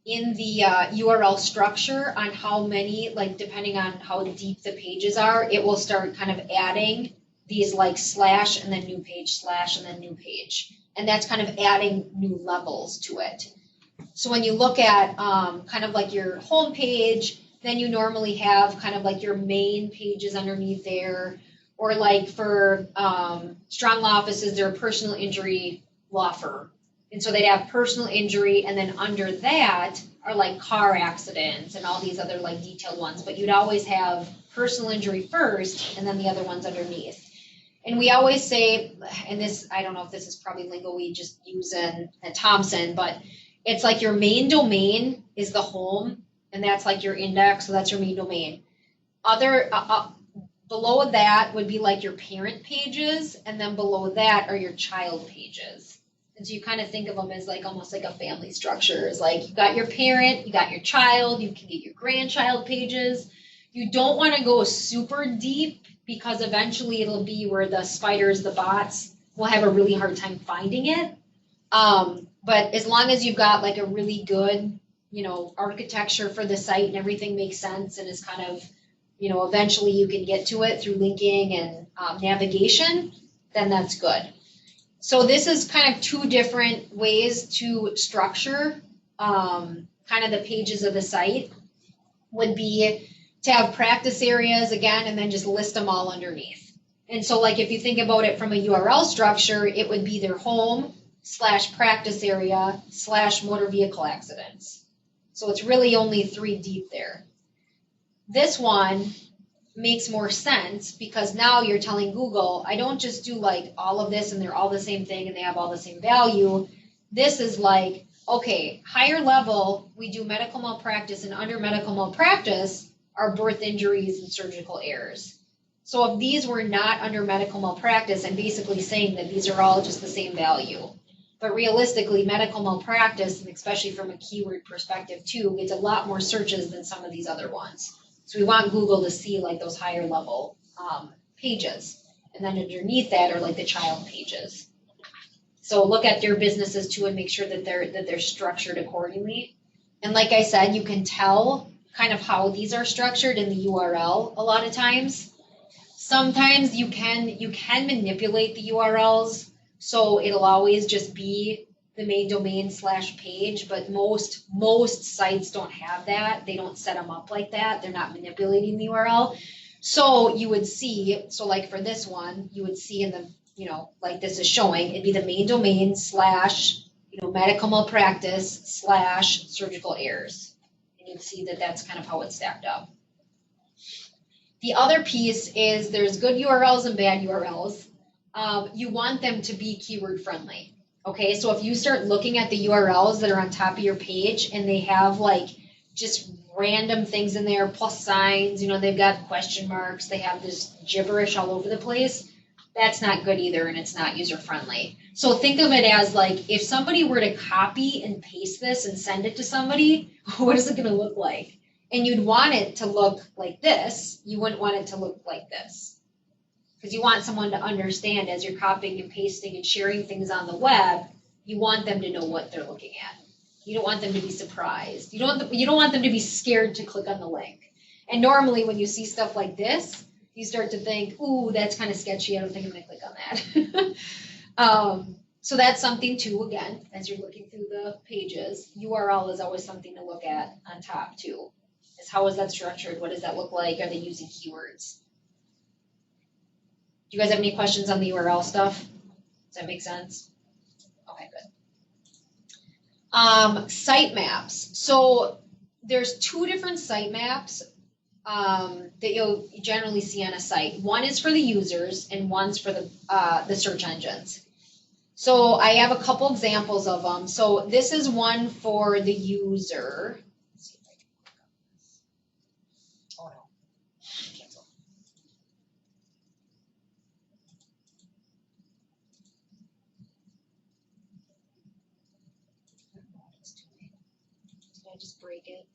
in the URL structure on how many, like depending on how deep the pages are, it will start kind of adding these like slash and then new page, slash and then new page. and that's kind of adding new levels to it. So when you look at kind of like your home page, then you normally have kind of like your main pages underneath there, or like for strong law offices, they're a personal injury law firm. And so they'd have personal injury, and then under that are like car accidents and all these other like detailed ones, but you'd always have personal injury first and then the other ones underneath. And we always say, and this, I don't know if this is probably lingo we just use at Thomson, but it's like your main domain is the home, and that's like your index, so that's your main domain. Below that would be like your parent pages, and then below that are your child pages. And so you kind of think of them as like almost like a family structure. It's like you got your parent, you got your child, you can get your grandchild pages. You don't want to go super deep because eventually it'll be where the spiders, the bots, will have a really hard time finding it. But as long as you've got like a really good, architecture for the site and everything makes sense and is kind of, eventually you can get to it through linking and navigation, then that's good. So this is kind of two different ways to structure kind of the pages of the site. Would be to have practice areas again, and then just list them all underneath. And so like if you think about it from a URL structure, it would be their home/practice area/motor vehicle accidents. So it's really only 3 deep there. This one makes more sense because now you're telling Google, I don't just do like all of this and they're all the same thing and they have all the same value. This is like, okay, higher level, we do medical malpractice, and under medical malpractice are birth injuries and surgical errors. So if these were not under medical malpractice, I'm basically saying that these are all just the same value. But realistically, medical malpractice, and especially from a keyword perspective too, gets a lot more searches than some of these other ones. So we want Google to see like those higher level pages. And then underneath that are like the child pages. So look at your businesses too and make sure that they're structured accordingly. And like I said, you can tell kind of how these are structured in the URL a lot of times. Sometimes you can manipulate the URLs, so it'll always just be the main domain /page, but most sites don't have that. They don't set them up like that. They're not manipulating the URL. So you would see, so like for this one, you would see in the, like this is showing, it'd be the main domain / medical malpractice / surgical errors. And you'd see that that's kind of how it's stacked up. The other piece is there's good URLs and bad URLs. You want them to be keyword friendly. Okay, so if you start looking at the URLs that are on top of your page and they have like just random things in there, plus signs, they've got question marks, they have this gibberish all over the place, that's not good either, and it's not user friendly. So think of it as like if somebody were to copy and paste this and send it to somebody, what is it going to look like? And you'd want it to look like this. You wouldn't want it to look like this. Because you want someone to understand as you're copying and pasting and sharing things on the web, you want them to know what they're looking at. You don't want them to be surprised. You don't want them to be scared to click on the link. And normally when you see stuff like this, you start to think, ooh, that's kind of sketchy. I don't think I'm going to click on that. So that's something too, again, as you're looking through the pages, URL is always something to look at on top too. Is how is that structured? What does that look like? Are they using keywords? Do you guys have any questions on the URL stuff? Does that make sense? Okay, good. Sitemaps. So there's 2 different sitemaps that you'll generally see on a site. One is for the users and one's for the search engines. So I have a couple examples of them. So this is one for the user. Let's see if I can click on this. Oh no, cancel. Did I just break it?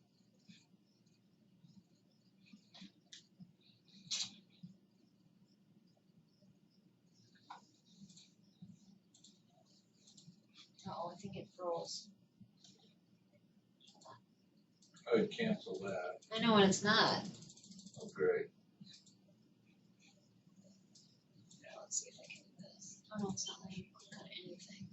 Uh-oh, I think it froze.
I would cancel that.
I know, and it's not.
Oh, great.
Let's see if I can do this. Oh no, it's not letting me click on anything.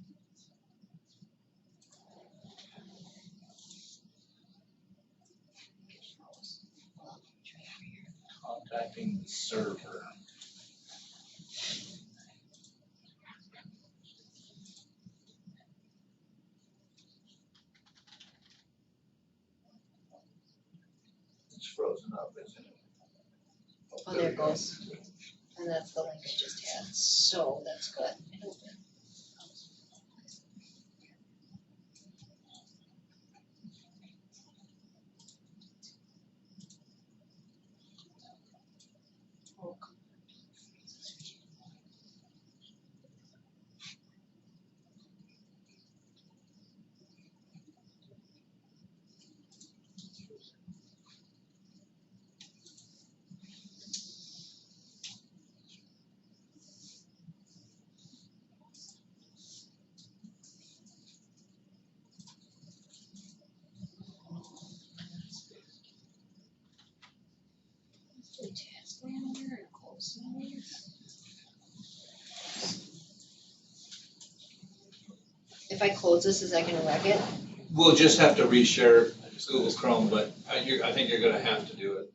contacting the server. It's frozen up, isn't it?
Oh, there it goes. And that's the link I just had, so that's good. If I close this, is that gonna wreck it?
We'll just have to reshare Google Chrome, but I think you're gonna have to do it.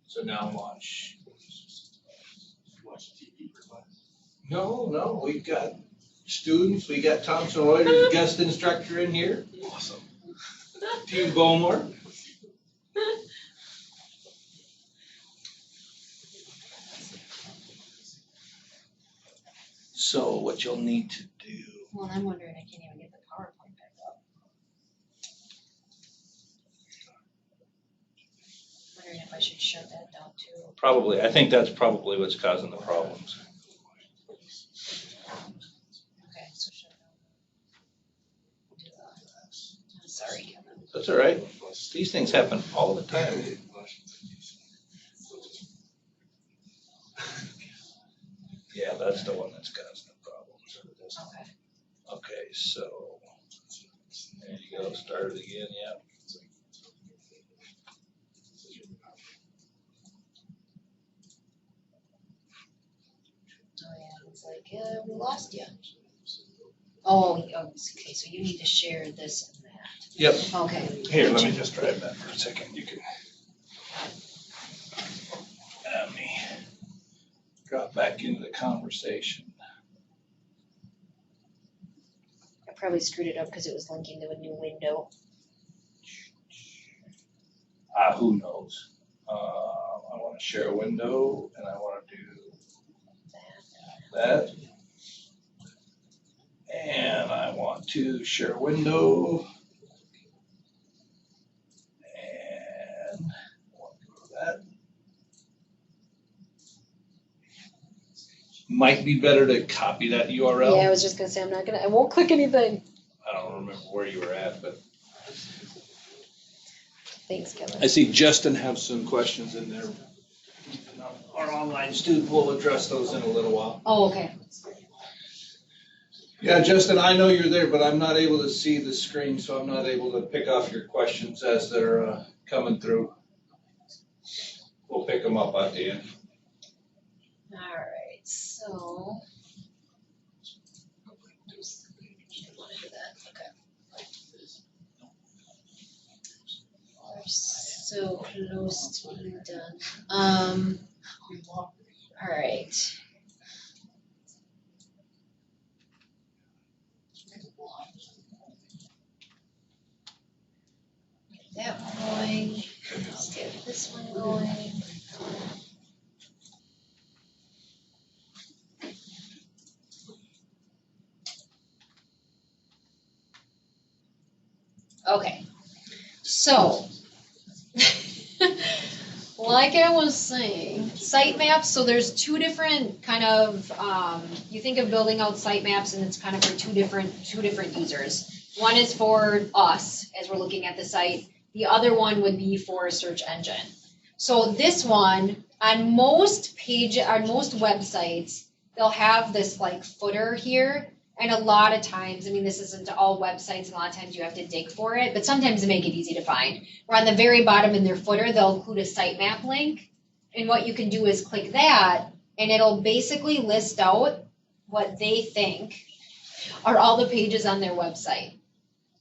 So now watch.
Watch TV for class.
No, we've got students, we got Thomson Reuters guest instructor in here.
Awesome.
Team Bowmore. So what you'll need to do.
Well, I'm wondering, I can't even get the PowerPoint back up. Wondering if I should shut that down too.
Probably, I think that's probably what's causing the problems.
Okay, so shut it down. Sorry, Kevin.
That's all right. These things happen all the time. Yeah, that's the one that's causing the problems.
Okay.
Okay, so there you go. Start it again. Yeah.
Oh yeah, it's like, we lost you. Oh, okay, so you need to share this and that.
Yep.
Okay.
Here, let me just drive that for a second. You can let me drop back into the conversation.
I probably screwed it up because it was linking to a new window.
Who knows? I want to share a window, and I want to do that. And I want to share a window. And I want to go to that. Might be better to copy that URL.
Yeah, I was just gonna say, I won't click anything.
I don't remember where you were at, but.
Thanks, Kevin.
I see Justin have some questions in there. Our online student will address those in a little while.
Oh, okay.
Yeah, Justin, I know you're there, but I'm not able to see the screen, so I'm not able to pick off your questions as they're coming through. We'll pick them up at the end.
All right, so. Didn't want to do that. Okay. We're so close to being done. All right. Get that going. Let's get this one going. Okay, so, like I was saying, sitemaps, so there's two different kind of, you think of building out sitemaps and it's kind of for two different users. One is for us, as we're looking at the site. The other one would be for a search engine. So this one, on most websites, they'll have this like footer here. And a lot of times, I mean, this isn't all websites, and a lot of times you have to dig for it, but sometimes they make it easy to find. Where on the very bottom in their footer, they'll include a sitemap link. And what you can do is click that, and it'll basically list out what they think are all the pages on their website.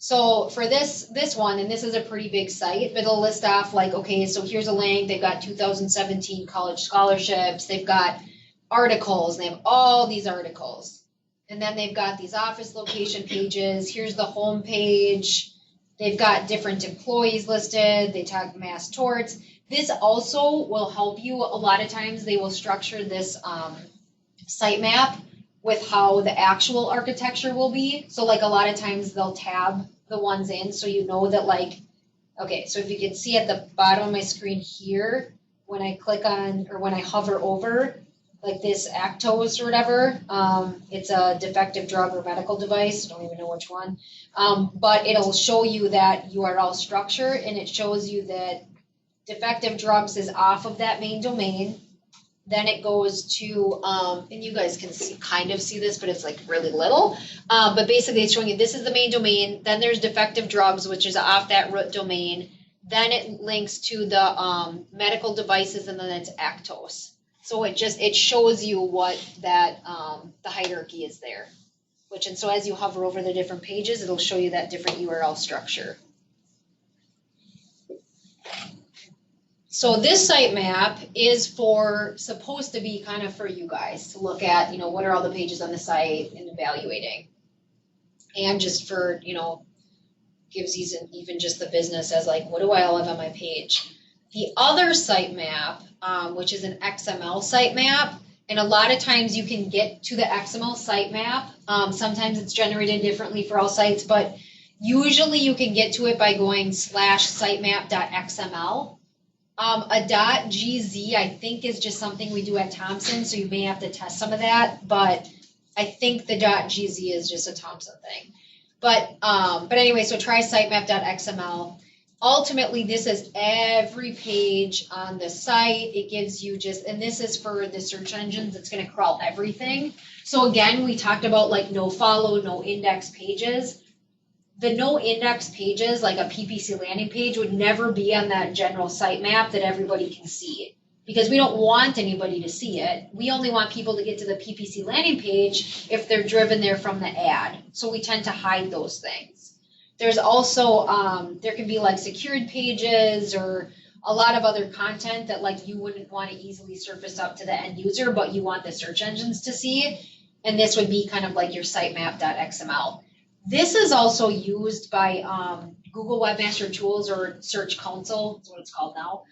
So for this one, and this is a pretty big site, but it'll list off like, okay, so here's a link, they've got 2017 college scholarships, they've got articles, they have all these articles. And then they've got these office location pages, here's the home page, they've got different employees listed, they talk mass torts. This also will help you, a lot of times they will structure this sitemap with how the actual architecture will be. So like a lot of times they'll tab the ones in so you know that like, okay, so if you can see at the bottom of my screen here, when I click on, or when I hover over, like this Actos or whatever, it's a defective drug or medical device, I don't even know which one, but it'll show you that URL structure, and it shows you that defective drugs is off of that main domain. Then it goes to, and you guys can see, kind of see this, but it's like really little. But basically it's showing you this is the main domain. Then there's defective drugs, which is off that root domain. Then it links to the medical devices, and then it's Actos. So it shows you what that, the hierarchy is there. And so as you hover over the different pages, it'll show you that different URL structure. So this sitemap is supposed to be kind of for you guys to look at, what are all the pages on the site and evaluating. And just for, gives even just the business as like, what do I all have on my page? The other sitemap, which is an XML sitemap, and a lot of times you can get to the XML sitemap. Sometimes it's generated differently for all sites, but usually you can get to it by going /sitemap.xml. A .gz I think is just something we do at Thomson, so you may have to test some of that, but I think the .gz is just a Thomson thing. But anyway, so try sitemap.xml. Ultimately, this is every page on the site. It gives you and this is for the search engines, it's gonna crawl everything. So again, we talked about like no follow, no index pages. The no index pages, like a PPC landing page, would never be on that general sitemap that everybody can see, because we don't want anybody to see it. We only want people to get to the PPC landing page if they're driven there from the ad. So we tend to hide those things. There's also, there can be like secured pages or a lot of other content that like you wouldn't want to easily surface up to the end user, but you want the search engines to see. And this would be kind of like your sitemap.xml. This is also used by Google Webmaster Tools or Search Console, that's what it's called now.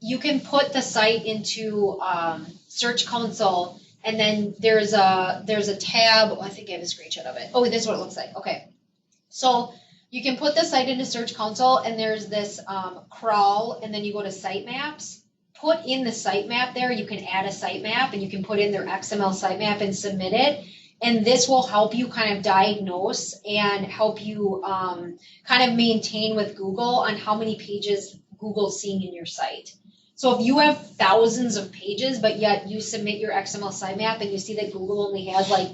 You can put the site into Search Console, and then there's a tab. I think I have a screenshot of it. Oh, this is what it looks like. Okay, so you can put the site into Search Console, and there's this crawl, and then you go to sitemaps. Put in the sitemap there. You can add a sitemap, and you can put in their XML sitemap and submit it. And this will help you kind of diagnose and help you kind of maintain with Google on how many pages Google's seeing in your site. So if you have thousands of pages, but yet you submit your XML sitemap and you see that Google only has like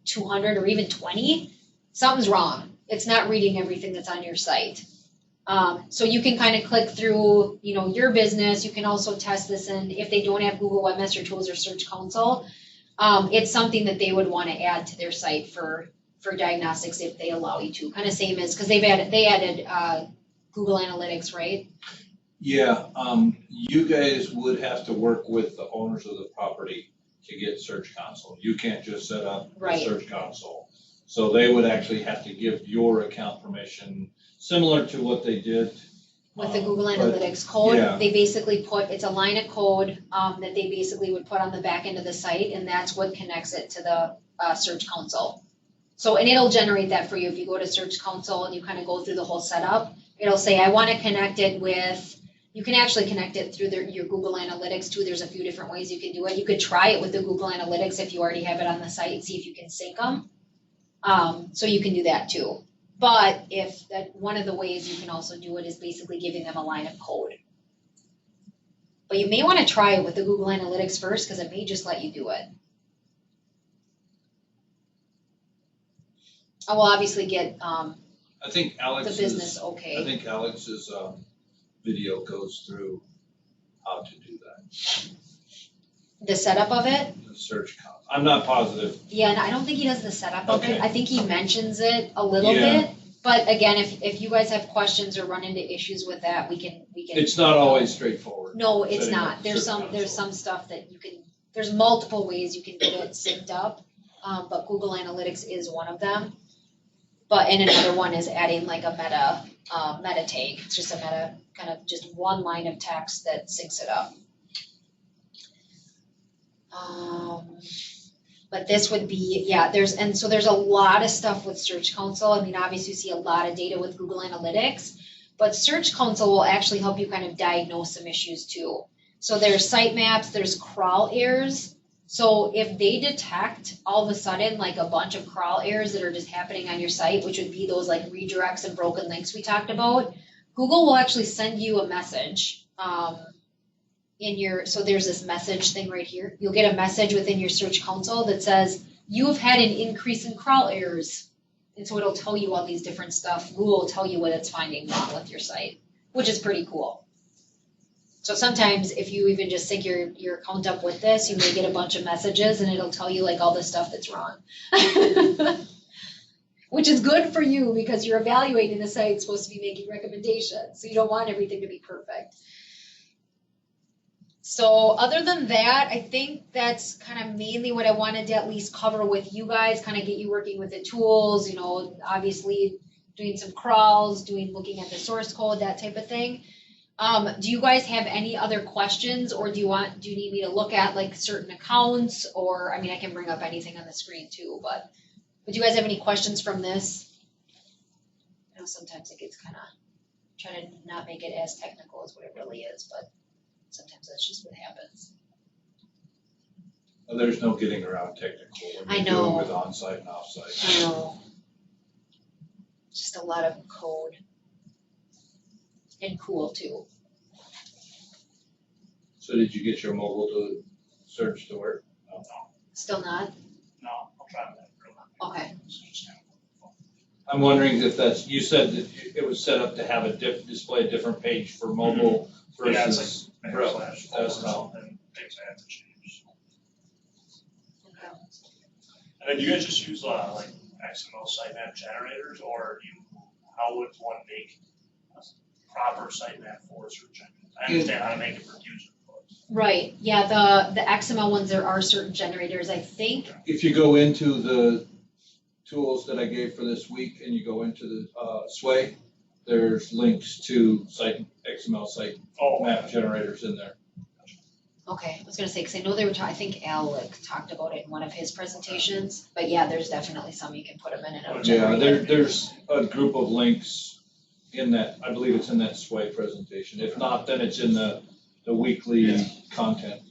200 or even 20, something's wrong. It's not reading everything that's on your site. So you can kind of click through, your business. You can also test this, and if they don't have Google Webmaster Tools or Search Console, it's something that they would want to add to their site for diagnostics if they allow you to. Kind of same as, because they added Google Analytics, right?
Yeah, you guys would have to work with the owners of the property to get Search Console. You can't just set up
Right.
the Search Console. So they would actually have to give your account permission, similar to what they did.
With the Google Analytics code,
yeah.
they basically it's a line of code that they basically would put on the back end of the site, and that's what connects it to the Search Console. So, and it'll generate that for you. If you go to Search Console and you kind of go through the whole setup, it'll say, I want to connect it with, you can actually connect it through your Google Analytics too. There's a few different ways you can do it. You could try it with the Google Analytics if you already have it on the site, see if you can sync them. So you can do that too. But one of the ways you can also do it is basically giving them a line of code. But you may want to try it with the Google Analytics first, because it may just let you do it. I will obviously get
I think Alex's,
the business okay.
I think Alex's video goes through how to do that.
The setup of it?
The Search Console. I'm not positive.
Yeah, and I don't think he does the setup of
Okay.
it. I think he mentions it a little
Yeah.
bit, But again, if you guys have questions or run into issues with that, we can.
It's not always straightforward.
No, it's
setting
not.
up
There's
certain
some stuff that you can, there's multiple ways you can get it synced up. But Google Analytics is one of them. But, and another one is adding like a meta tag. It's just a meta, kind of just one line of text that syncs it up. But this would be, yeah, there's a lot of stuff with Search Console. I mean, obviously you see a lot of data with Google Analytics, but Search Console will actually help you kind of diagnose some issues too. So there's sitemaps, there's crawl errors. So if they detect all of a sudden like a bunch of crawl errors that are just happening on your site, which would be those like redirects and broken links we talked about, Google will actually send you a message so there's this message thing right here. You'll get a message within your Search Console that says, you have had an increase in crawl errors. And so it'll tell you all these different stuff. Google will tell you what it's finding wrong with your site, which is pretty cool. So sometimes if you even just sync your account up with this, you may get a bunch of messages and it'll tell you like all the stuff that's wrong. Which is good for you because you're evaluating a site supposed to be making recommendations. So you don't want everything to be perfect. So other than that, I think that's kind of mainly what I wanted to at least cover with you guys, kind of get you working with the tools, you know, obviously doing some crawls, looking at the source code, that type of thing. Do you guys have any other questions, or do you need me to look at like certain accounts, or, I mean, I can bring up anything on the screen too, but do you guys have any questions from this? I know sometimes it gets kind of, try to not make it as technical as what it really is, but sometimes that's just what happens.
Well, there's no getting around technical when
I
you're
know.
dealing with on-site and off-site.
I know. Just a lot of code. And cool too.
So did you get your mobile to search to work?
No,
Still not?
no, I'll try that.
Okay.
I'm wondering if that's, you said that it was set up to have display a different page for mobile
Yeah, it's
versus
like
desktop.
// and things I have to change.
Okay.
And then do you guys just use like XML sitemap generators, or how would one make a proper sitemap for search engines? I understand how to make it for user.
Right. Yeah, the XML ones, there are certain generators, I think.
If you go into the tools that I gave for this week and you go into the Sway, there's links to XML site map generators in there.
Okay, I was gonna say, because I know they were I think Alec talked about it in one of his presentations, but yeah, there's definitely some you can put them in and it'll
Yeah,
generate.
there's a group of links in that, I believe it's in that Sway presentation. If not, then it's in the weekly content.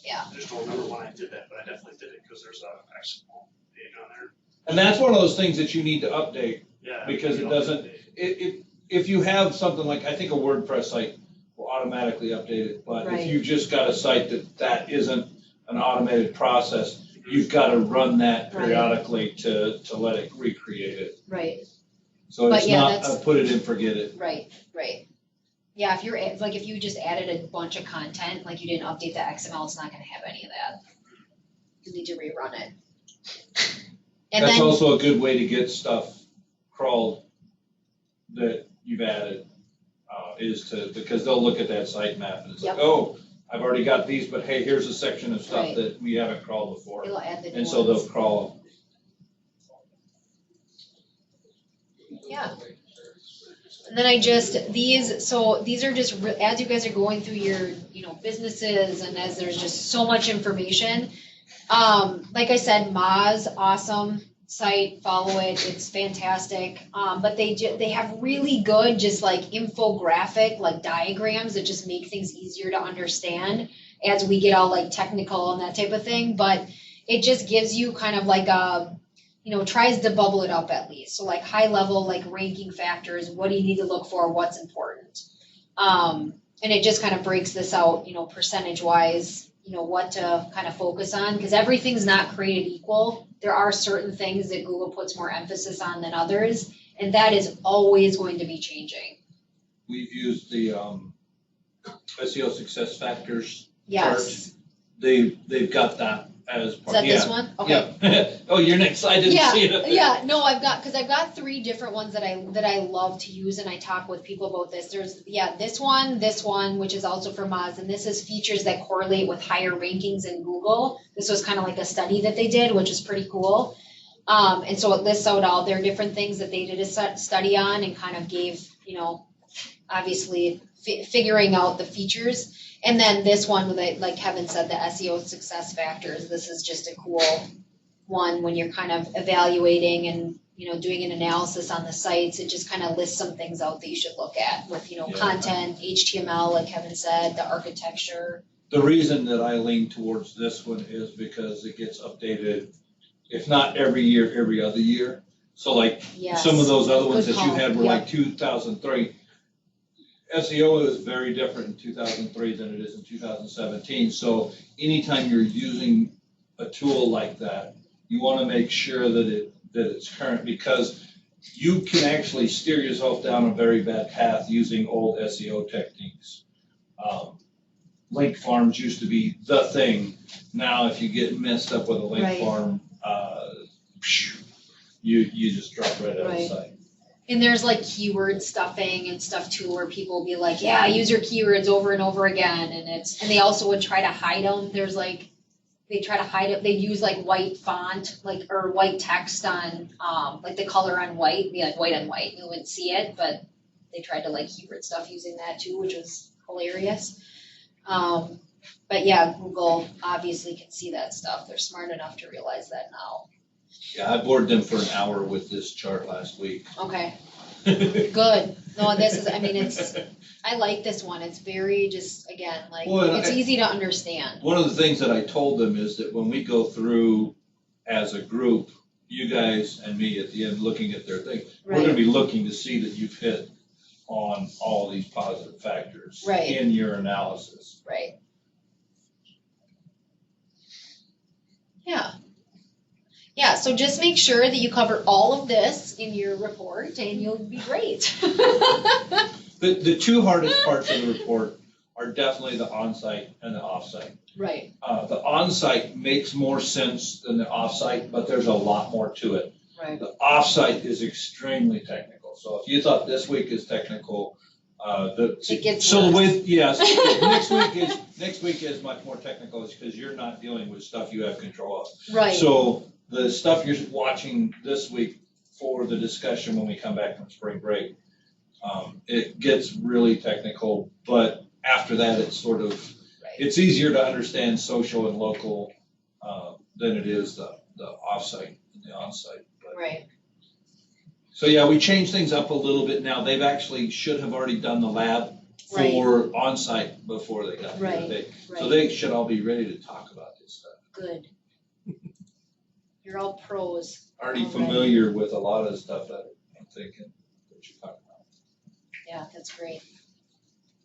Yeah.
I just don't remember when I did that, but I definitely did it because there's a XML page on there.
And that's one of those things that you need to update,
Yeah.
because it doesn't, if you have something like, I think a WordPress site will automatically update it, but
Right.
if you just got a site that isn't an automated process, you've got to run that
Right.
periodically to let it recreate it.
Right,
So
But
it's
yeah,
not
that's-
put it and forget it.
right. Yeah, if you just added a bunch of content, like you didn't update the XML, it's not gonna have any of that. You need to rerun it. And
That's
then,
also a good way to get stuff crawled that you've added, because they'll look at that site map and it's like,
Yep.
oh, I've already got these, but hey, here's a section of stuff
Right.
that we haven't crawled before.
it'll add the new
And so they'll
ones.
crawl
Yeah. And then these are just, as you guys are going through your, businesses and as there's just so much information. Like I said, Moz, awesome site, follow it, it's fantastic. But they have really good, just like infographic, like diagrams that just make things easier to understand as we get all like technical and that type of thing. But it just gives you kind of like tries to bubble it up at least. So like high level, like ranking factors, what do you need to look for, what's important. And it just kind of breaks this out, percentage wise, what to kind of focus on, because everything's not created equal. There are certain things that Google puts more emphasis on than others, and that is always going to be changing.
We've used the SEO success factors
Yes.
chart. They've got that
as
Is
part,
that this
yeah.
one? Okay.
Yeah. Oh, you're excited to
Yeah,
see it up there.
yeah, no, I've got 3 different ones that I love to use, and I talk with people about this. There's, this one, which is also for Moz, and this is features that correlate with higher rankings in Google. This was kind of like a study that they did, which is pretty cool. And so it lists out all their different things that they did a study on and kind of gave, obviously figuring out the features. And then this one, like Kevin said, the SEO success factors. This is just a cool one when you're kind of evaluating and, doing an analysis on the sites. It just kind of lists some things out that you should look at with, content, HTML, like Kevin said, the architecture.
The reason that I lean towards this one is because it gets updated, if not every year, every other year. So like
Yes.
some of those other ones
Good
that you
call.
had were
Yeah.
like 2003. SEO is very different in 2003 than it is in 2017. So anytime you're using a tool like that, you want to make sure that it's current, because you can actually steer yourself down a very bad path using old SEO techniques. Link farms used to be the thing. Now, if you get messed up with a link
Right.
farm, you just drop right out of the
Right.
site.
And there's like keyword stuffing and stuff too, where people will be like, yeah, use your keywords over and over again. And they also would try to hide them. There's like, they try to hide it. They use like white font, or white text on, like the color on white, be like white on white. You wouldn't see it, but they tried to like keyword stuff using that too, which was hilarious. But yeah, Google obviously can see that stuff. They're smart enough to realize that now.
Yeah, I bored them for an hour with this chart last week.
Okay, good. No, this is, I like this one. It's very just, again, like,
Well,
it's easy to understand.
One of the things that I told them is that when we go through as a group, you guys and me at the end looking at their thing, we're gonna
Right,
be looking to see that you've hit on all these positive factors
Right.
in your analysis.
right. Yeah. Yeah, so just make sure that you cover all of this in your report and you'll be great.
The 2 hardest parts of the report are definitely the onsite and the offsite.
Right,
The onsite makes more sense than the offsite, but there's a lot more to it.
right.
The offsite is extremely technical. So if you thought this week is technical,
It gets
so the
worse.
way, yes, next week is much more technical, because you're not dealing with stuff you have control of.
Right,
So the stuff you're watching this week for the discussion when we come back from spring break, it gets really technical, but after that, it's sort of,
right.
it's easier to understand social and local than it is the offsite and the onsite. But-
Right,
So yeah, we changed things up a little bit now. They've actually should have already done the lab
Right.
for onsite before they got here.
Right.
So
right.
they should all be ready to talk about this stuff.
Good. You're all pros.
Already
Alright.
familiar with a lot of the stuff that I'm thinking that you're talking about.
Yeah, that's great.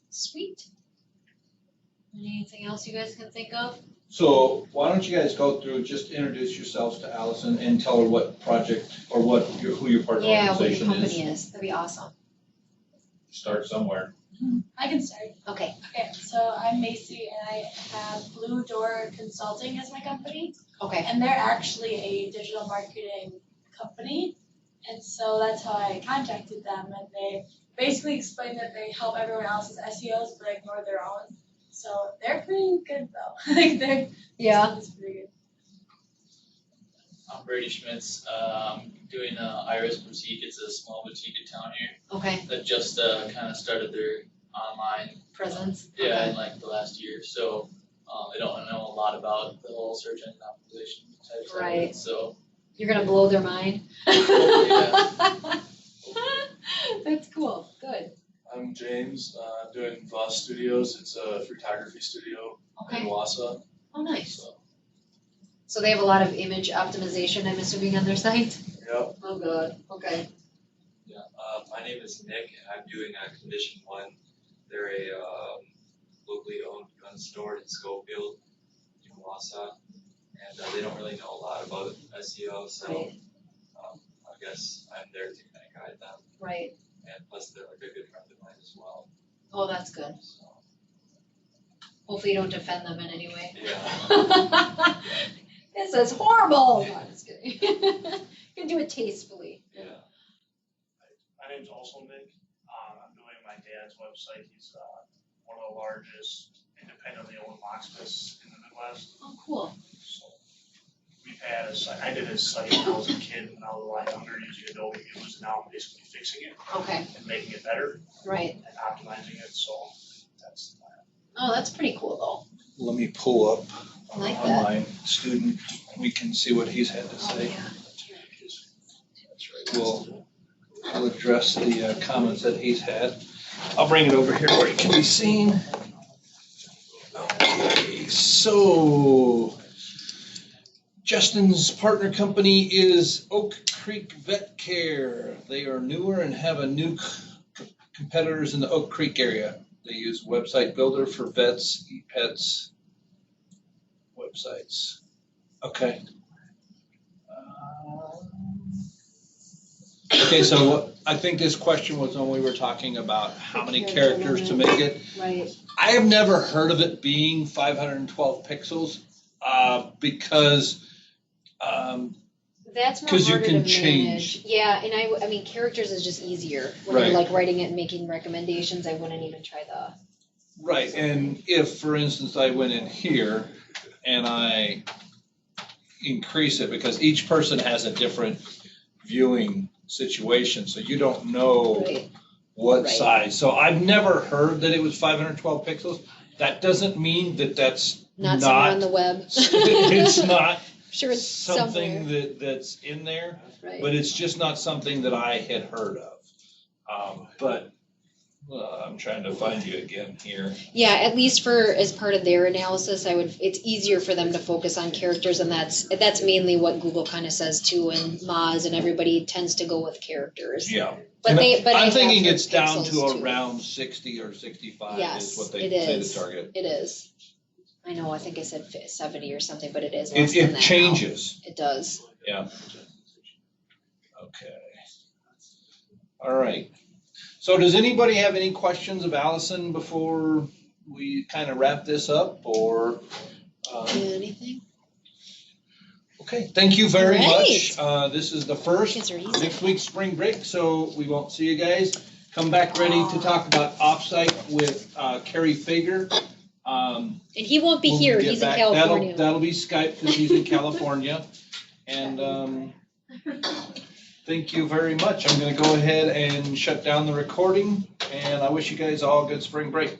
Sweet. Anything else you guys can think of?
So why don't you guys go through, just introduce yourselves to Alison and tell her what project or who your partner
Yeah, what your
organization
company
is.
is. That'd be awesome.
Start somewhere.
I can start.
Okay,
Okay, so I'm Macy and I have Blue Door Consulting as my company.
okay,
And they're actually a digital marketing company. And so that's how I contacted them. And they basically explained that they help everyone else's SEOs but ignore their own. So they're pretty good though. Like they're
yeah,
it's pretty good.
I'm Brady Schmitz. I'm doing Iris Boutique. It's a small boutique in town here
okay,
that just kind of started their online.
presents.
Yeah,
Okay.
in like the last year. So they don't know a lot about the whole search engine optimization type of
Right.
it. So
You're gonna blow their mind.
Yeah.
That's cool, good,
I'm James, doing Voss Studios. It's a photography studio in
okay,
Wausau.
oh, nice.
So,
So they have a lot of image optimization, I'm assuming, on their site?
yep.
Oh, good, okay,
Yeah, my name is Nick, and I'm doing Condition One. They're a locally owned gun store in Schofield, in Wausau, and they don't really know a lot about SEO, so
right,
I guess I'm there to kind of guide them.
right.
And plus, they're like a good friend of mine as well.
Oh, that's good.
So,
Hopefully you don't offend them in any way.
yeah.
This is horrible. No, I'm just kidding. You can do it tastefully.
My name's also Nick. I'm doing my dad's website. He's one of the largest independently owned locksmiths in the Midwest.
Oh, cool.
So we've had a site. I did his site when I was a kid, when I was a lot younger, using Adobe News, and now I'm basically fixing it
Okay,
and making it better
right.
and optimizing it. So that's the plan.
Oh, that's pretty cool though.
Let me pull up
I like
on
that.
my student. We can see what he's had to
Oh,
say.
yeah.
We'll address the comments that he's had. I'll bring it over here where it can be seen. Okay, so Justin's partner company is Oak Creek Vet Care. They are newer and have a new competitors in the Oak Creek area. They use website builder for vets, e-pets, websites. Okay. Okay, so what, I think this question was when we were talking about how many characters to make it.
Right.
I have never heard of it being 512 pixels, because,
That's more
'cause you
harder
can
to
change.
manage. Yeah, and I mean, characters is just easier. When you're
Right.
like writing it and making recommendations, I wouldn't even try the.
right, and if, for instance, I went in here and I increase it, because each person has a different viewing situation, so you don't know
Right.
what
Right.
size. So I've never heard that it was 512 pixels. That doesn't mean that that's
Not somewhere on the web.
it's not
Sure, it's
something
somewhere.
that's in there,
Right.
but it's just not something that I had heard of. But I'm trying to find you again here.
Yeah, at least for as part of their analysis, it's easier for them to focus on characters, and that's mainly what Google kind of says too, and Moz and everybody tends to go with characters.
Yeah.
But
And
I
I'm
have
thinking
heard
it's down
pixels,
to
too.
around 60 or 65
Yes,
is what they
it
say
is.
the target.
It is. I know, I think I said 70 or something, but it is less than
It
that now.
changes.
It does.
Yeah. Okay. All right. So does anybody have any questions of Allison before we kind of wrap this up, or?
Anything?
Okay, thank you very
All
much. This is the first.
Kids are easy.
Next week's spring break, so we won't see you guys. Come back ready to talk about offsite with Carrie Fager.
And he won't be
When
here,
we get
he's in
back.
California.
That'll be Skype because he's in California. And thank you very much. I'm gonna go ahead and shut down the recording, and I wish you guys all a good spring break.